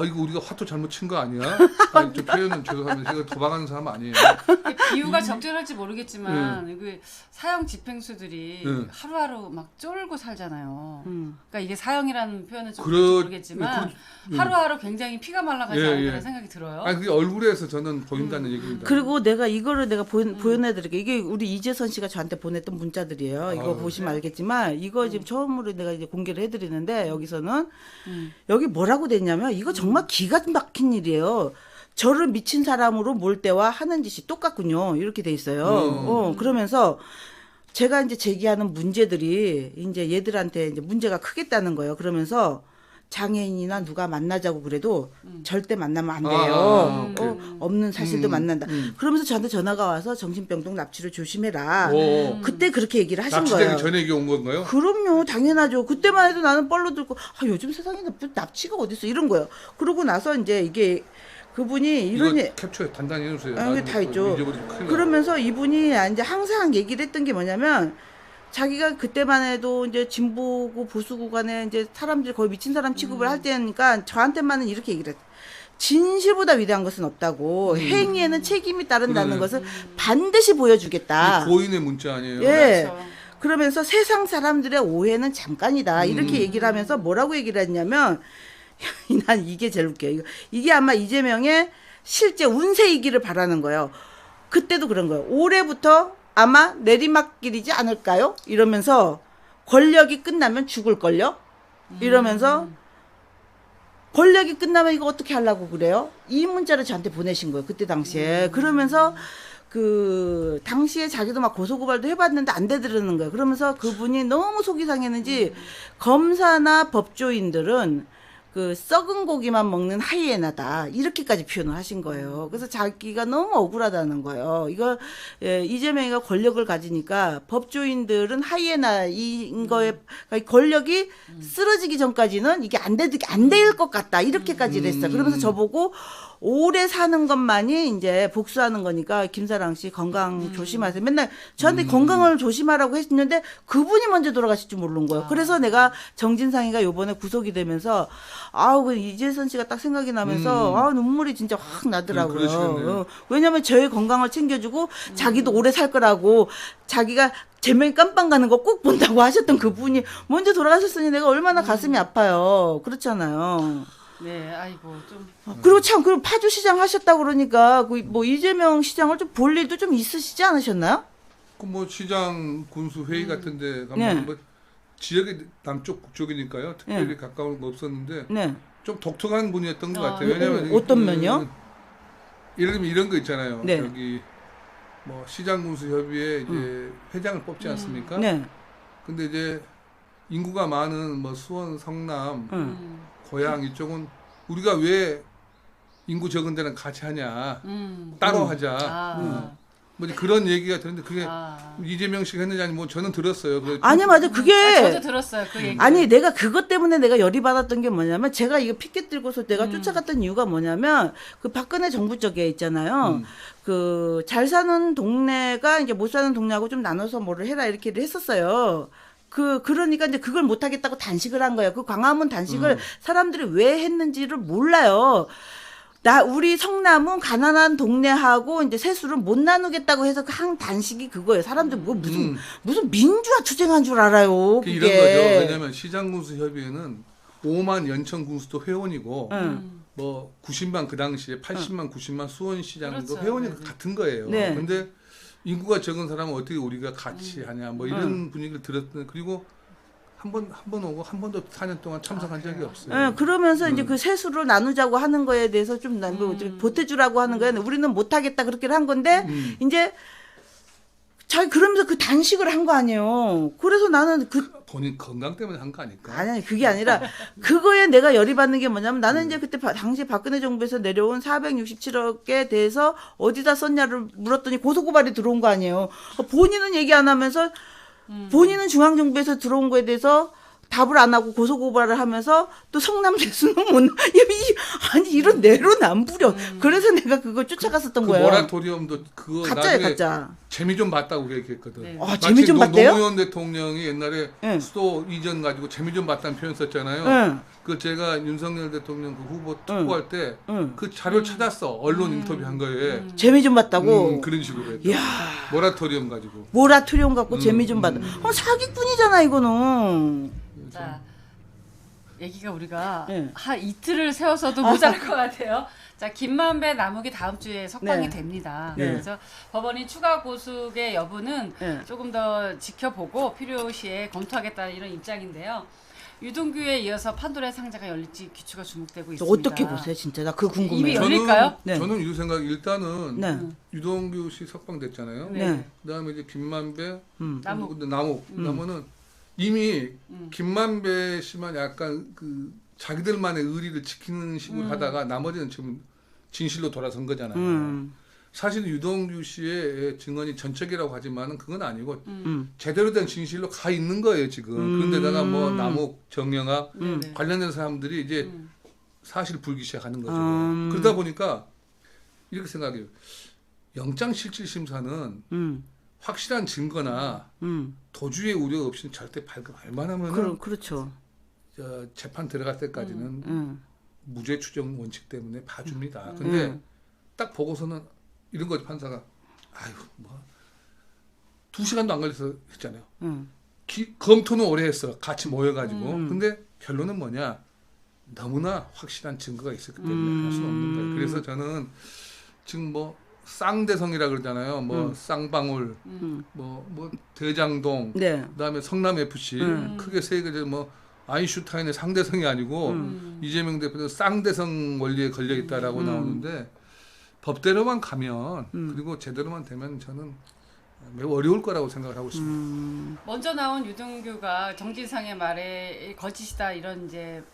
이거 우리가 화투 잘못 친 거 아니야? 아니, 저 표현은 죄송합니다. 제가 도망가는 사람 아니에요. 비유가 적절할지 모르겠지만 이게 사형 집행수들이 하루하루 막 쫄고 살잖아요. 그러니까 이게 사형이라는 표현은 좀 모르겠지만 하루하루 굉장히 피가 말라가지 않을까라는 생각이 들어요. 아니 그게 얼굴에서 저는 보인다는 얘기입니다. 그리고 내가 이거를 내가 보여내드릴게요. 이게 우리 이재선 씨가 저한테 보냈던 문자들이에요. 이거 보시면 알겠지만 이거 지금 처음으로 내가 이제 공개를 해드리는데 여기서는 여기 뭐라고 됐냐면 이거 정말 기가 막힌 일이에요. 저를 미친 사람으로 몰 때와 하는 짓이 똑같군요. 이렇게 돼 있어요. 그러면서 제가 이제 제기하는 문제들이 이제 얘들한테 이제 문제가 크겠다는 거예요. 그러면서 장애인이나 누가 만나자고 그래도 절대 만나면 안 돼요. 없는 사실도 만난다. 그러면서 저한테 전화가 와서 정신병동 납치를 조심해라. 그때 그렇게 얘기를 하신 거예요. 납치되기 전에 얘기 온 건가요? 그럼요. 당연하죠. 그때만 해도 나는 뻘로 들고 요즘 세상에 납치가 어딨어 이런 거예요. 그러고 나서 이제 이게 그분이 이런 이거 캡처해 단단히 해주세요. 이게 다 있죠. 잊어버리면 큰일 나요. 그러면서 이분이 이제 항상 얘기를 했던 게 뭐냐면 자기가 그때만 해도 이제 진보고 보수고 간에 이제 사람들이 거의 미친 사람 취급을 할 때니까 저한테만은 이렇게 얘기를 했어요. 진실보다 위대한 것은 없다고 행위에는 책임이 따른다는 것을 반드시 보여주겠다. 고인의 문자 아니에요? 예. 그렇죠. 그러면서 세상 사람들의 오해는 잠깐이다. 이렇게 얘기를 하면서 뭐라고 얘기를 했냐면 난 이게 제일 웃겨요. 이게 아마 이재명의 실제 운세이기를 바라는 거예요. 그때도 그런 거예요. 올해부터 아마 내리막길이지 않을까요? 이러면서 권력이 끝나면 죽을걸요? 이러면서 권력이 끝나면 이거 어떻게 하려고 그래요? 이 문자를 저한테 보내신 거예요. 그때 당시에. 그러면서 그 당시에 자기도 막 고소고발도 해봤는데 안 되더라는 거예요. 그러면서 그분이 너무 속이 상했는지 검사나 법조인들은 그 썩은 고기만 먹는 하이에나다 이렇게까지 표현을 하신 거예요. 그래서 자기가 너무 억울하다는 거예요. 이거 이재명이가 권력을 가지니까 법조인들은 하이에나인 거에 권력이 쓰러지기 전까지는 이게 안 될 것 같다 이렇게까지 했어요. 그러면서 저보고 오래 사는 것만이 이제 복수하는 거니까 김사랑 씨 건강 조심하세요. 맨날 저한테 건강을 조심하라고 했는데 그분이 먼저 돌아가실 줄 모르는 거예요. 그래서 내가 정진상이가 요번에 구속이 되면서 그 이재선 씨가 딱 생각이 나면서 눈물이 진짜 확 나더라고요. 왜냐면 저의 건강을 챙겨주고 자기도 오래 살 거라고 자기가 제명이 깜빵 가는 거 꼭 본다고 하셨던 그분이 먼저 돌아가셨으니 내가 얼마나 가슴이 아파요. 그렇잖아요. 네, 아이고 좀. 그리고 참, 그리고 파주시장 하셨다고 그러니까, 뭐, 이재명 시장을 좀 볼 일도 좀 있으시지 않으셨나요? 그 뭐 시장 군수 회의 같은데 가면 네. 뭐 지역이 남쪽 북쪽이니까요. 특별히 가까운 거 없었는데 네. 좀 독특한 분이었던 것 같아요. 왜냐면 어떤 면이요? 예를 들면 이런 거 있잖아요. 네. 여기 뭐 시장 군수 협의회 이제 회장을 뽑지 않습니까? 네. 근데 이제 인구가 많은 뭐 수원, 성남, 고양 이쪽은 우리가 왜 인구 적은 데는 같이 하냐 따로 하자 뭐 그런 얘기가 들었는데 그게 이재명 씨가 했는지 아니 뭐 저는 들었어요. 아니 맞아 그게 저도 들었어요 그 얘기. 아니 내가 그것 때문에 내가 열이 받았던 게 뭐냐면 제가 이거 피켓 들고서 내가 쫓아갔던 이유가 뭐냐면 그 박근혜 정부 쪽에 있잖아요. 그 잘 사는 동네가 이제 못 사는 동네하고 좀 나눠서 뭐를 해라 이렇게를 했었어요. 그러니까 이제 그걸 못 하겠다고 단식을 한 거예요. 그 광화문 단식을 사람들이 왜 했는지를 몰라요. 우리 성남은 가난한 동네하고 이제 세수를 못 나누겠다고 해서 한 단식이 그거예요. 사람들 무슨 민주화 투쟁한 줄 알아요. 그게. 이런 거죠. 왜냐면 시장군수 협의회는 5만 연천군수도 회원이고 뭐 90만 그 당시에 80만 90만 수원시장도 그렇죠. 회원이 네네. 같은 거예요. 네. 근데 인구가 적은 사람은 어떻게 우리가 같이 하냐 뭐 이런 분위기를 들었던 그리고 한 번 오고 한 번도 4년 동안 참석한 적이 없어요. 네, 그러면서 이제 그 세수를 나누자고 하는 거에 대해서 좀 보태주라고 하는 거예요. 우리는 못하겠다 그렇게 한 건데 이제 자기 그러면서 그 단식을 한 거 아니에요. 그래서 나는 본인 건강 때문에 한 거 아닐까? 아니 그게 아니라 그거에 내가 열이 받는 게 뭐냐면 나는 이제 그때 당시 박근혜 정부에서 내려온 467억에 대해서 어디다 썼냐를 물었더니 고소고발이 들어온 거 아니에요. 본인은 얘기 안 하면서 본인은 중앙정부에서 들어온 거에 대해서 답을 안 하고 고소고발을 하면서 또 성남대수는 아니 이런 내로남불이야. 그래서 내가 그걸 쫓아갔었던 그 거예요. 모라토리엄도 그거 가짜야 나중에 가짜. 재미 좀 봤다고 얘기했거든. 네. 아, 재미 좀 봤대요? 노무현 대통령이 옛날에 네. 수도 이전 가지고 재미 좀 봤다는 표현 썼잖아요. 응. 그 제가 윤석열 대통령 그 후보 투표할 때 응. 그 자료 찾았어. 언론 인터뷰한 거에. 재미 좀 봤다고. 그런 식으로 했다. 이야. 모라토리엄 가지고. 모라토리엄 갖고 재미 좀 받아. 사기꾼이잖아 이거는. 자, 얘기가 우리가 네. 한 이틀을 세워서도 모자랄 것 같아요. 자, 김만배 남욱이 다음 주에 석방이 네. 됩니다. 네. 그래서 법원이 추가 고숙의 여부는 네. 조금 더 지켜보고 필요시에 검토하겠다는 이런 입장인데요. 유동규에 이어서 판도라의 상자가 열릴지 귀추가 주목되고 있습니다. 어떻게 보세요 진짜 나 그 궁금해요. 이미 열릴까요? 네. 저는 이 생각 일단은 네. 유동규 씨 석방됐잖아요. 네. 그다음에 이제 김만배, 남욱. 근데 남욱, 남욱은 이미 김만배 씨만 약간 그 자기들만의 의리를 지키는 식으로 하다가 나머지는 지금 진실로 돌아선 거잖아요. 사실 유동규 씨의 증언이 전적이라고 하지만은 그건 아니고 제대로 된 진실로 가 있는 거예요 지금. 그런데다가 뭐 남욱, 정영학 네. 관련된 사람들이 이제 사실 불기시작하는 거죠. 그러다 보니까 이렇게 생각해요. 영장실질심사는 확실한 증거나 도주의 우려 없이는 절대 발급 알만하면은 그렇죠. 재판 들어갈 때까지는 무죄 추정 원칙 때문에 봐줍니다. 근데 딱 보고서는 이런 거지 판사가 아유 뭐 2시간도 안 걸려서 했잖아요. 검토는 오래 했어. 같이 모여가지고. 근데 결론은 뭐냐? 너무나 확실한 증거가 있었기 때문에 할 수는 없는 거예요. 그래서 저는 지금 뭐 쌍대성이라 그러잖아요. 뭐 쌍방울, 뭐 대장동, 네. 그다음에 성남 FC 크게 세 개. 뭐 아인슈타인의 상대성이 아니고 이재명 대표는 쌍대성 원리에 걸려 있다라고 나오는데 법대로만 가면 그리고 제대로만 되면 저는 매우 어려울 거라고 생각을 하고 있습니다. 먼저 나온 유동규가 정진상의 말에 거짓이다 이런 이제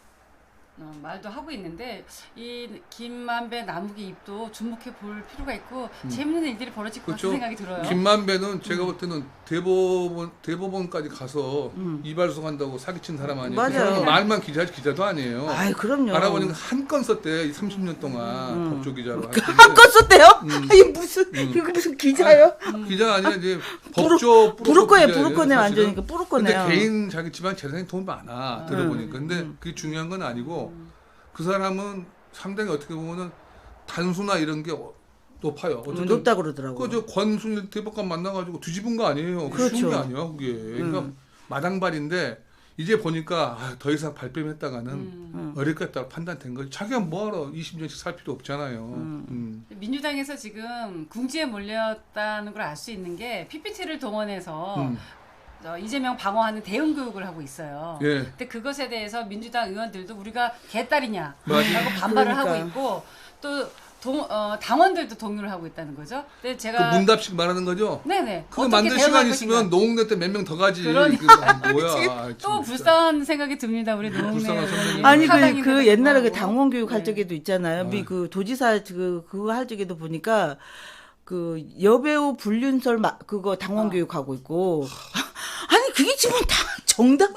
말도 하고 있는데 이 김만배 남욱의 입도 주목해 볼 필요가 있고 재밌는 일들이 벌어질 것 그렇죠. 같은 생각이 들어요. 김만배는 제가 볼 때는 대법원까지 가서 이발소 간다고 사기친 사람 아니에요. 맞아요. 그 사람은 말만 기자도 아니에요. 아이 그럼요. 알아보니까 한 건 썼대. 30년 동안 법조 기자로. 한 건 썼대요? 아니 무슨 이거 무슨 기자요? 기자 아니라 이제 법조 부를 거예요. 기자예요, 부를 거네 사실은. 완전히 부를 거네요. 근데 개인 자기 집안 재산이 돈 많아 들어보니까. 근데 그게 중요한 건 아니고 그 사람은 상당히 어떻게 보면은 단수나 이런 게 높아요. 어쨌든 높다 그러더라고. 그저 권순일 대법관 만나가지고 뒤집은 거 아니에요. 그렇죠. 쉬운 게 아니야 그게. 그러니까 마당발인데 이제 보니까 더 이상 발뺌했다가는 어렵겠다고 판단된 거지. 자기가 뭐하러 20년씩 살 필요 없잖아요. 민주당에서 지금 궁지에 몰렸다는 걸 알 수 있는 게 PPT를 동원해서 이재명 방어하는 대응 교육을 하고 있어요. 예. 근데 그것에 대해서 민주당 의원들도 우리가 개딸이냐라고 맞아요. 반발을 그러니까. 하고 있고 또 당원들도 동요를 하고 있다는 거죠. 근데 그 제가 문답식 말하는 거죠. 네네 그거 어떻게 만들 대응할 시간 것인가. 있으면 노웅래 때 몇 명 더 가지. 그러니까. 그거 뭐야. 또 진짜. 불쌍한 생각이 듭니다. 우리 노웅래 불쌍한 의원님. 선배님. 아니 타당인데도 그 옛날에 그 불구하고. 당원 교육 할 네. 적에도 있잖아요. 그 도지사 그거 할 적에도 보니까 그 여배우 불륜설 그거 당원 교육하고 있고 아니 그게 지금 다 정당인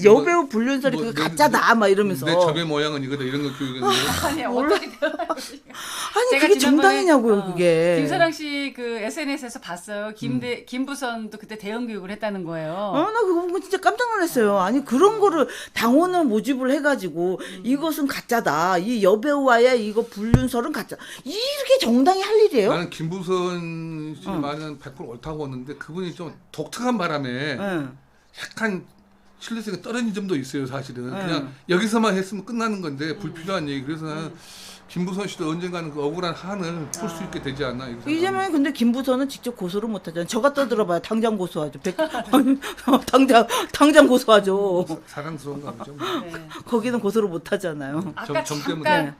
여배우 불륜설이 뭐, 그거 가짜다 막 이러면서 내 접의 모양은 이거다 이런 거 교육인데. 아니 어떻게 대응할 것인가. 아니 제가 그게 지난번에, 정당이냐고요 그게. 김사랑 씨 그 SNS에서 봤어요. 김부선도 그때 대응 교육을 했다는 거예요. 나 그거 보고 진짜 깜짝 놀랐어요. 아니 그런 거를 당원을 모집을 해가지고 이것은 가짜다. 이 여배우와의 이거 불륜설은 가짜. 이렇게 정당히 할 일이에요? 나는 김부선 씨 말은 100% 옳다고 보는데 그분이 좀 독특한 바람에 약간 신뢰성이 떨어진 점도 있어요 사실은. 그냥 여기서만 했으면 끝나는 건데 불필요한 얘기. 그래서 나는 김부선 씨도 언젠가는 그 억울한 한을 풀 수 있게 되지 않나 이렇게 이재명이 근데 김부선은 직접 고소를 못 하잖아요. 저가 떠들어봐요. 당장 고소하죠. 당장 고소하죠. 사랑스러운가 보죠. 네. 거기는 고소를 못 하잖아요. 아까 정 잠깐 때문에.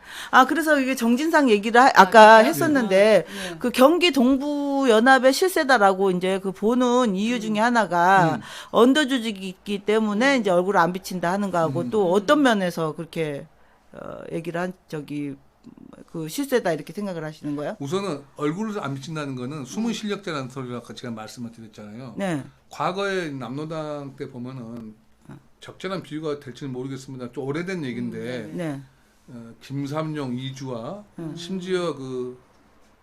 그래서 이게 정진상 얘기를 아까 그래요? 했었는데 네. 그 경기 동부 연합의 실세다라고 이제 그 보는 이유 중에 하나가 언더 조직이 있기 때문에 이제 얼굴을 안 비친다 하는 거하고 또 어떤 면에서 그렇게 얘기를 한 그 실세다 이렇게 생각을 하시는 거예요? 우선은 얼굴을 안 비친다는 거는 숨은 실력자라는 소리를 아까 제가 말씀을 드렸잖아요. 네. 과거에 남로당 때 보면은 적절한 비유가 될지는 모르겠습니다. 좀 오래된 얘기인데 네. 김삼룡, 이주와 심지어 그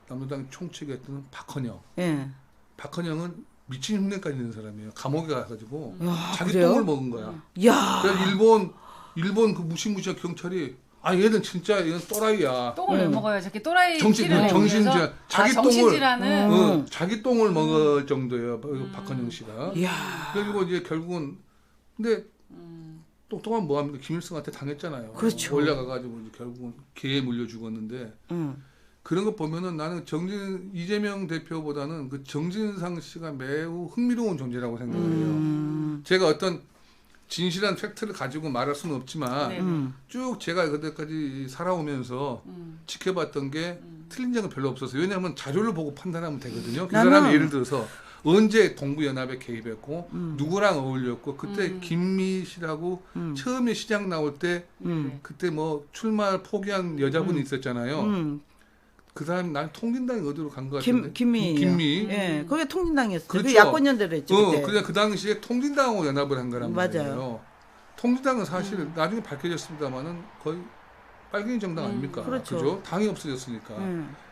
남로당 총책이었던 박헌영. 예. 박헌영은 미친 흉내까지 내는 사람이에요. 감옥에 가가지고 야, 자기 그래요? 똥을 먹은 거야. 야. 그래서 일본 그 무시무시한 경찰이 얘는 진짜 이건 또라이야. 똥을 왜 먹어요? 저렇게 또라이 정신질환. 정신질환은 자기 똥을 먹을 정도예요. 박헌영 씨가. 야. 그리고 이제 결국은 근데 똑똑한 뭐합니까? 김일성한테 당했잖아요. 그렇죠. 올라가가지고 이제 결국은 개에 물려 죽었는데 그런 거 보면은 나는 이재명 대표보다는 그 정진상 씨가 매우 흥미로운 존재라고 생각을 해요. 제가 어떤 진실한 팩트를 가지고 말할 수는 없지만 네. 쭉 제가 그때까지 살아오면서 지켜봤던 게 틀린 점은 별로 없었어요. 왜냐하면 자료를 보고 판단하면 되거든요. 그 사람이 예를 들어서 언제 동부연합에 개입했고 누구랑 어울렸고 그때 김미 씨라고 처음에 시장 나올 때 그때 뭐 출마 포기한 여자분이 있었잖아요. 그 사람이 난 통진당이 어디로 간 것 같은데 김미. 김미. 그게 통진당이었어요. 그렇죠. 그 야권연대로 했죠. 그때. 그냥 그 당시에 통진당하고 연합을 한 거란 말이에요. 맞아요. 통진당은 사실 나중에 밝혀졌습니다만은 거의 빨갱이 정당 아닙니까? 그렇죠. 그죠? 당이 없어졌으니까.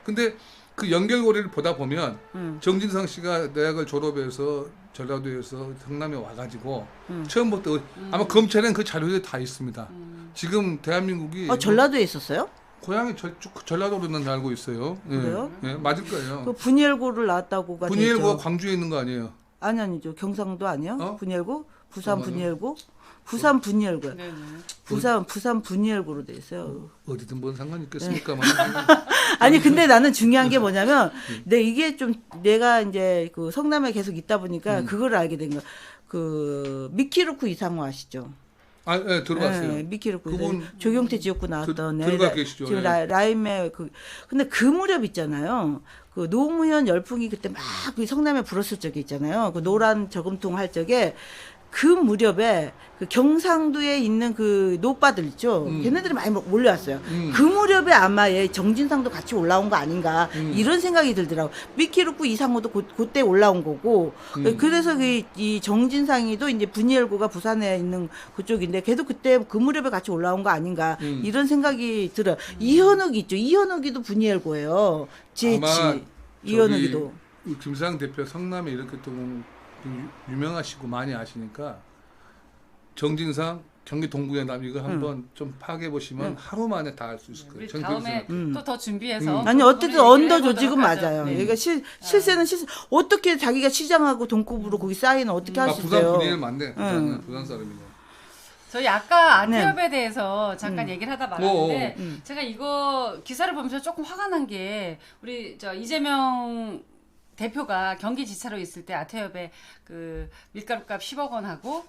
근데 그 연결고리를 보다 보면 정진상 씨가 대학을 졸업해서 전라도에서 성남에 와가지고 처음부터 아마 검찰엔 그 자료들이 다 있습니다. 지금 대한민국이 전라도에 있었어요? 고향이 전라도로는 알고 있어요. 그래요? 예, 맞을 거예요. 그 분이엘고를 나왔다고가 분이엘고가 되죠. 광주에 있는 거 아니에요? 아니죠. 경상도 아니요? 분이엘고? 부산 맞아. 분이엘고? 부산 분이엘고요. 네네. 부산 분이엘고로 돼 있어요. 어디든 뭔 상관이 있겠습니까? 아니 근데 나는 중요한 게 뭐냐면 이게 좀 내가 이제 그 성남에 계속 있다 보니까 그걸 알게 된 거야. 그 미키루크 이상호 아시죠? 네, 들어봤어요. 네, 미키루크 그분 조경태 지역구 나왔던 들어가 계시죠. 지금 네. 라임의 근데 그 무렵 있잖아요. 그 노무현 열풍이 그때 막 그 성남에 불었을 적이 있잖아요. 그 노란 저금통 할 적에 그 무렵에 그 경상도에 있는 그 노빠들 있죠. 걔네들이 많이 몰려왔어요. 그 무렵에 아마 정진상도 같이 올라온 거 아닌가 이런 생각이 들더라고. 미키루크 이상호도 그때 올라온 거고. 그래서 이 정진상이도 이제 분이엘고가 부산에 있는 그쪽인데 걔도 그때 그 무렵에 같이 올라온 거 아닌가 이런 생각이 들어요. 이현욱이 있죠. 이현욱이도 분이엘고예요. 아마 이현욱이도. 김상 대표 성남에 이렇게 또 유명하시고 많이 아시니까 정진상 경기 동부연합 이거 한번 좀 파악해 보시면 하루 만에 다 알 수 있을 거예요. 우리 저는 다음에 그렇게 또 더 준비해서 아니 어쨌든 언더 조직은 맞아요. 네. 그러니까 실세는 실세. 어떻게 자기가 시장하고 동급으로 거기 사인을 어떻게 할 수 부산 있어요? 분위기를 맞네. 부산 사람이네. 저희 아까 아태협에 대해서 잠깐 얘기를 하다 말았는데 제가 이거 기사를 보면서 조금 화가 난 게 우리 이재명 대표가 경기지사로 있을 때 아태협에 그 밀가루값 10억 원 하고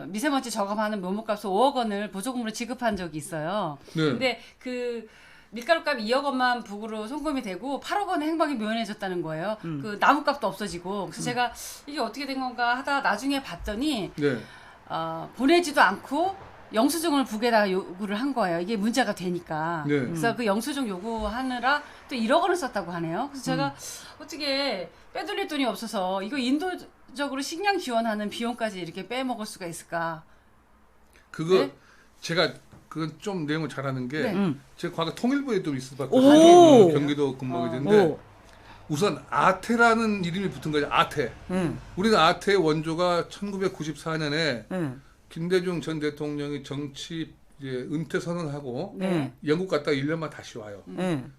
미세먼지 저감하는 묘목값 5억 원을 보조금으로 지급한 적이 있어요. 네. 근데 그 밀가루값 2억 원만 북으로 송금이 되고 8억 원의 행방이 묘연해졌다는 거예요. 그 나무값도 없어지고. 그래서 제가 이게 어떻게 된 건가 하다 나중에 봤더니 네. 보내지도 않고 영수증을 북에다 요구를 한 거예요. 이게 문제가 되니까. 네. 그래서 그 영수증 요구하느라 또 1억 원을 썼다고 하네요. 그래서 제가 어떻게 빼돌릴 돈이 없어서 이거 인도적으로 식량 지원하는 비용까지 이렇게 빼먹을 수가 있을까? 그거 네? 제가 그건 좀 내용을 잘하는 게 네. 제가 과거 통일부에도 있었거든요. 오! 경기도 근무하게 됐는데 우선 아태라는 이름이 붙은 거죠. 아태. 우리는 아태의 원조가 1994년에 김대중 전 대통령이 정치 이제 은퇴 선언하고 영국 갔다가 1년만 다시 와요.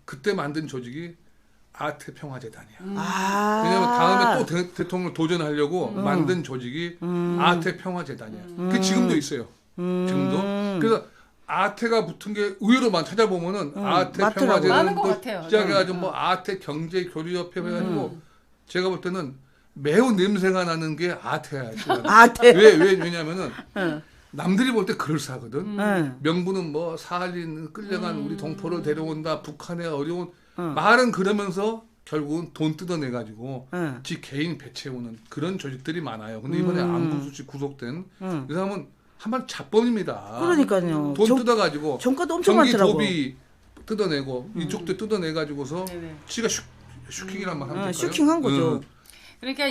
그때 만든 조직이 아태 평화재단이야. 왜냐하면 다음에 또 대통령 도전하려고 만든 조직이 아태 평화재단이야. 그게 지금도 있어요. 지금도. 그래서 아태가 붙은 게 의외로 많 찾아보면은 아태 많더라고요. 많은 것 평화제는 또 같아요. 시작해가지고 뭐 아태 경제 교류협회 해가지고 제가 볼 때는 매우 냄새가 나는 게 아태야. 아태. 왜냐면은 응. 남들이 볼 때 그럴싸하거든. 응. 명분은 뭐 사할린 끌려간 우리 동포를 데려온다. 북한의 어려운 응. 말은 그러면서 결국은 돈 뜯어내가지고 응. 지 개인 배채우는 그런 조직들이 많아요. 근데 이번에 안부수씨 구속된 응. 이 사람은 한번 자본입니다. 그러니까요. 돈 뜯어가지고 정가도 엄청 전기 많더라고. 도비 뜯어내고 이쪽도 뜯어내가지고서 네네. 지가 슈킹이란 말 하면 될까요? 슈킹한 거죠. 그러니까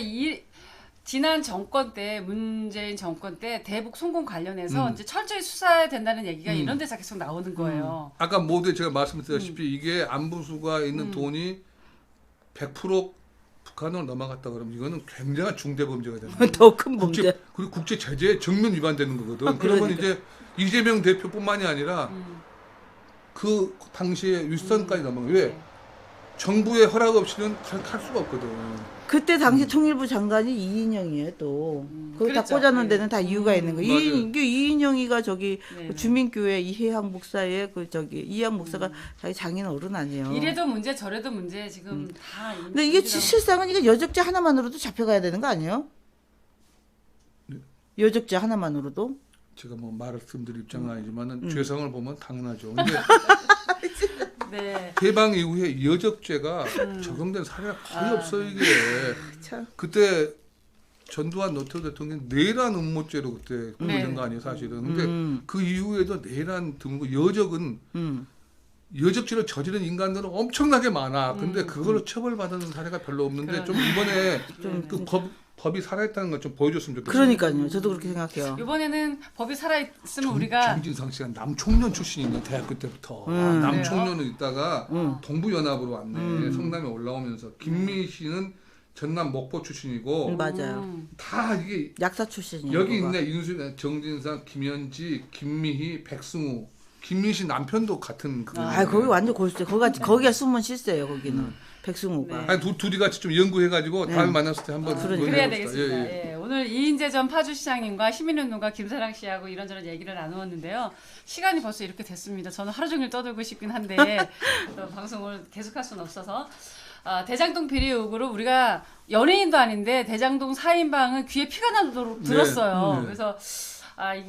지난 정권 때 문재인 정권 때 대북 송금 관련해서 이제 철저히 수사해야 된다는 얘기가 이런 데서 계속 나오는 거예요. 아까 모두에 제가 말씀드렸다시피 이게 안부수가 있는 돈이 100% 북한으로 넘어갔다 그러면 이거는 굉장한 중대 범죄가 되는 거예요. 더 큰 문제. 그리고 국제 제재에 정면 위반되는 거거든. 그러면 그러니까. 이제 이재명 대표뿐만이 아니라 그 당시에 윗선까지 넘어가. 왜? 정부의 허락 없이는 갈 수가 없거든. 그때 당시 통일부 장관이 이인영이에요 또. 그거 다 그랬죠. 꽂아놓은 네. 데는 다 이유가 있는 거예요. 맞아요. 이게 이인영이가 저기 네. 그 주민교회 이해학 목사의 그 저기 이해학 목사가 자기 장인 어른 아니에요. 이래도 문제 저래도 문제 지금 다. 근데 이게 실상은 이게 여적죄 하나만으로도 잡혀가야 되는 거 아니에요? 네. 여적죄 하나만으로도? 제가 뭐 말씀드릴 입장은 아니지만은 죄성을 보면 당연하죠. 근데 네. 개방 이후에 여적죄가 적용된 사례가 거의 없어요 이게. 참. 그때 전두환 노태우 대통령 내란 음모죄로 그때 네. 걸린 거 아니에요 사실은. 근데 그 이후에도 내란 드물고 여적은 음. 여적죄를 저지른 인간들은 엄청나게 많아. 근데 그걸로 처벌받는 사례가 별로 없는데 좀 이번에 그 법이 살아있다는 걸 좀 보여줬으면 좋겠어요. 그러니까요. 저도 그렇게 생각해요. 이번에는 법이 살아있으면 우리가 정진상 씨가 남총련 출신이네 대학교 때부터. 남총련을 있다가 동부연합으로 왔네. 성남에 올라오면서 김미 씨는 전남 목포 출신이고 맞아요. 다 이게 약사 출신이에요. 여기 그거가. 있네. 윤수현, 정진상, 김현지, 김미희, 백승우. 김미희 씨 남편도 같은 그. 아, 거기 완전 골수죠. 거기가 숨은 실세예요. 거기는 백승우가. 아니 둘이 같이 좀 연구해가지고 다음에 만났을 때 한번 그러니까. 그래야 논의해봅시다. 되겠습니다. 예, 예. 예, 오늘 이인재 전 파주시장님과 시민운동가 김사랑 씨하고 이런저런 얘기를 나누었는데요. 시간이 벌써 이렇게 됐습니다. 저는 하루 종일 떠들고 싶긴 한데 또 방송을 계속할 수는 없어서 대장동 비리 의혹으로 우리가 연예인도 아닌데 대장동 4인방은 귀에 피가 나도록 들었어요. 네. 그래서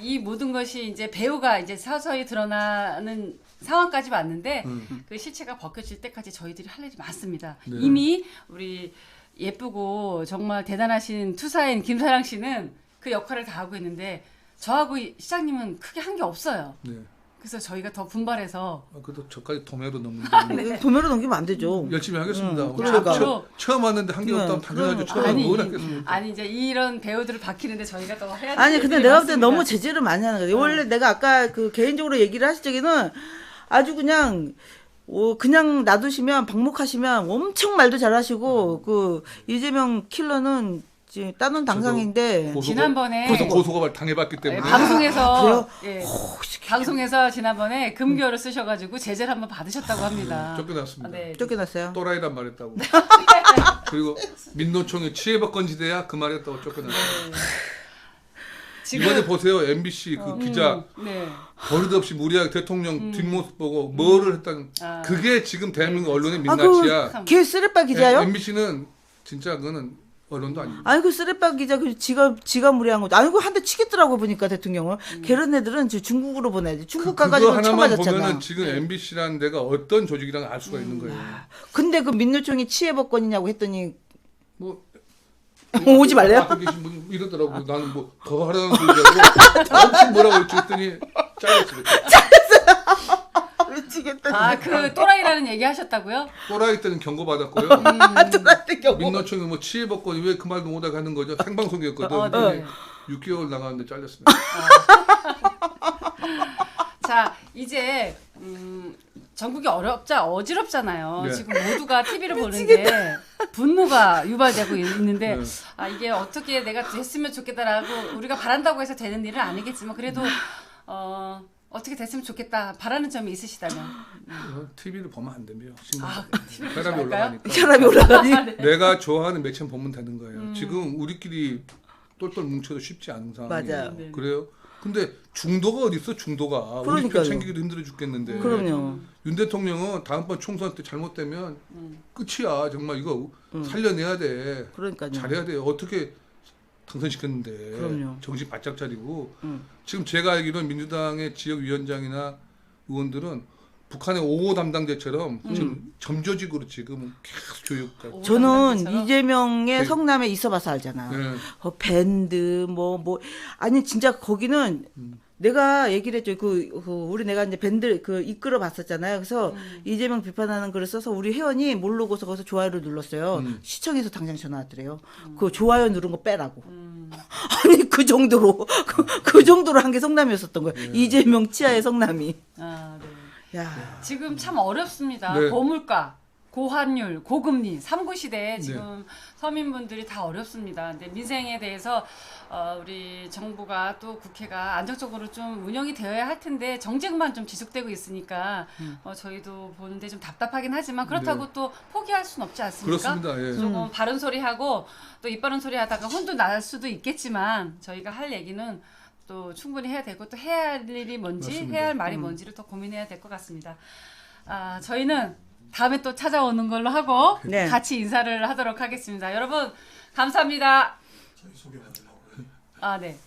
이 모든 것이 이제 배우가 이제 서서히 드러나는 상황까지 왔는데 그 실체가 벗겨질 때까지 저희들이 할 일이 많습니다. 네. 이미 우리 예쁘고 정말 대단하신 투사인 김사랑 씨는 그 역할을 다 하고 있는데 저하고 시장님은 크게 한 게 없어요. 네. 그래서 저희가 더 분발해서 그래도 저까지 도매로 넘는데 네. 도매로 넘기면 안 되죠. 열심히 하겠습니다. 그러니까. 처음 왔는데 한 게 없다면 당연하죠. 처음 뭘 하겠습니까? 아니 이제 이런 배우들을 박히는데 저희가 더 해야 될 아니 근데 일들이 내가 볼 때 많습니다. 너무 제재를 많이 하는 거예요. 원래 내가 아까 그 개인적으로 얘기를 하실 적에는 아주 그냥 그냥 놔두시면 방목하시면 엄청 말도 잘하시고 그 이재명 킬러는 이제 따놓은 당상인데 지난번에 고소가 당해봤기 때문에 방송에서 방송에서 지난번에 금교를 쓰셔가지고 제재를 한번 받으셨다고 합니다. 쫓겨났습니다. 네. 쫓겨났어요. 또라이란 말했다고. 그리고 민노총의 치해법권 지대야 그 말했다고 쫓겨났어요. 이번에 보세요 MBC 그 기자 네. 버릇없이 무리하게 대통령 뒷모습 보고 뭐를 했다는 그게 지금 대한민국 언론의 아, 민낯이야. 걔 쓰레빠 기자요? MBC는 진짜 그거는 언론도 아니고. 아니 그 쓰레빠 기자 그 지가 무리한 거죠. 아니 그 한 대 치겠더라고 보니까 대통령을. 걔런 애들은 지금 중국으로 보내야지. 중국 가가지고 그거 하나만 쳐맞았잖아. 보면은 지금 MBC라는 데가 어떤 조직이랑 알 수가 있는 거예요. 근데 그 민노총이 치해법권이냐고 했더니 뭐 오지 말래요? 앞에 계신 분 이러더라고. 나는 뭐 더 하라는 소리라고 엄청 뭐라고 했더니 잘렸어. 미치겠다. 그 또라이라는 얘기 하셨다고요? 또라이 때는 경고 받았고요. 들한테 경고. 민노총이 뭐 치해법권이 왜 그 말도 못하게 하는 거죠? 생방송이었거든. 네. 6개월 나갔는데 잘렸습니다. 자 이제 전국이 어지럽잖아요. 네. 지금 모두가 TV를 보는데 분노가 유발되고 있는데 네. 이게 어떻게 내가 됐으면 좋겠다라고 우리가 바란다고 해서 되는 일은 아니겠지만 그래도 어떻게 됐으면 좋겠다 바라는 점이 있으시다면 TV를 보면 안 되며 TV를 혈압이 보지 말까요? 올라가니까. 혈압이 올라가니. 내가 좋아하는 매체는 보면 되는 거예요. 지금 우리끼리 똘똘 뭉쳐도 쉽지 않은 상황이에요. 맞아요. 네. 그래요. 근데 중도가 어디 있어? 중도가 우리 편 그러니까요. 챙기기도 힘들어 죽겠는데. 그럼요. 윤 대통령은 다음번 총선 때 잘못되면 끝이야. 정말 이거 살려내야 돼. 그러니까요. 잘해야 돼. 어떻게 당선시켰는데 그럼요. 정신 바짝 차리고 지금 제가 알기로는 민주당의 지역위원장이나 의원들은 북한의 5호 담당자처럼 지금 점조직으로 지금 계속 교육하고 저는 담당자처럼? 이재명의 네. 성남에 있어봐서 알잖아. 네. 밴드 아니 진짜 거기는 내가 얘기를 했죠. 우리 내가 이제 밴드 이끌어 봤었잖아요. 그래서 이재명 비판하는 글을 써서 우리 회원이 모르고서 거기서 좋아요를 눌렀어요. 시청에서 당장 전화 왔더래요. 그 좋아요 누른 거 빼라고. 아니 그 정도로 그 정도로 한 게 성남이었었던 거예요. 이재명 치하의 성남이. 아, 네. 야. 지금 참 어렵습니다. 네. 고물가, 고환율, 고금리, 3구 시대에 지금 서민분들이 다 어렵습니다. 근데 민생에 대해서 우리 정부가 또 국회가 안정적으로 좀 운영이 되어야 할 텐데 정책만 좀 지속되고 있으니까 저희도 보는데 좀 답답하긴 하지만 그렇다고 네. 또 포기할 수는 없지 않습니까? 그렇습니다. 예. 조금 바른 소리 하고 또 입바른 소리 하다가 혼도 날 수도 있겠지만 저희가 할 얘기는 또 충분히 해야 되고 또 해야 할 일이 뭔지 맞습니다. 해야 할 말이 뭔지를 더 고민해야 될 것 같습니다. 저희는 다음에 또 찾아오는 걸로 하고 네. 같이 인사를 하도록 하겠습니다. 여러분 감사합니다. 저희 소개받으려고. 네.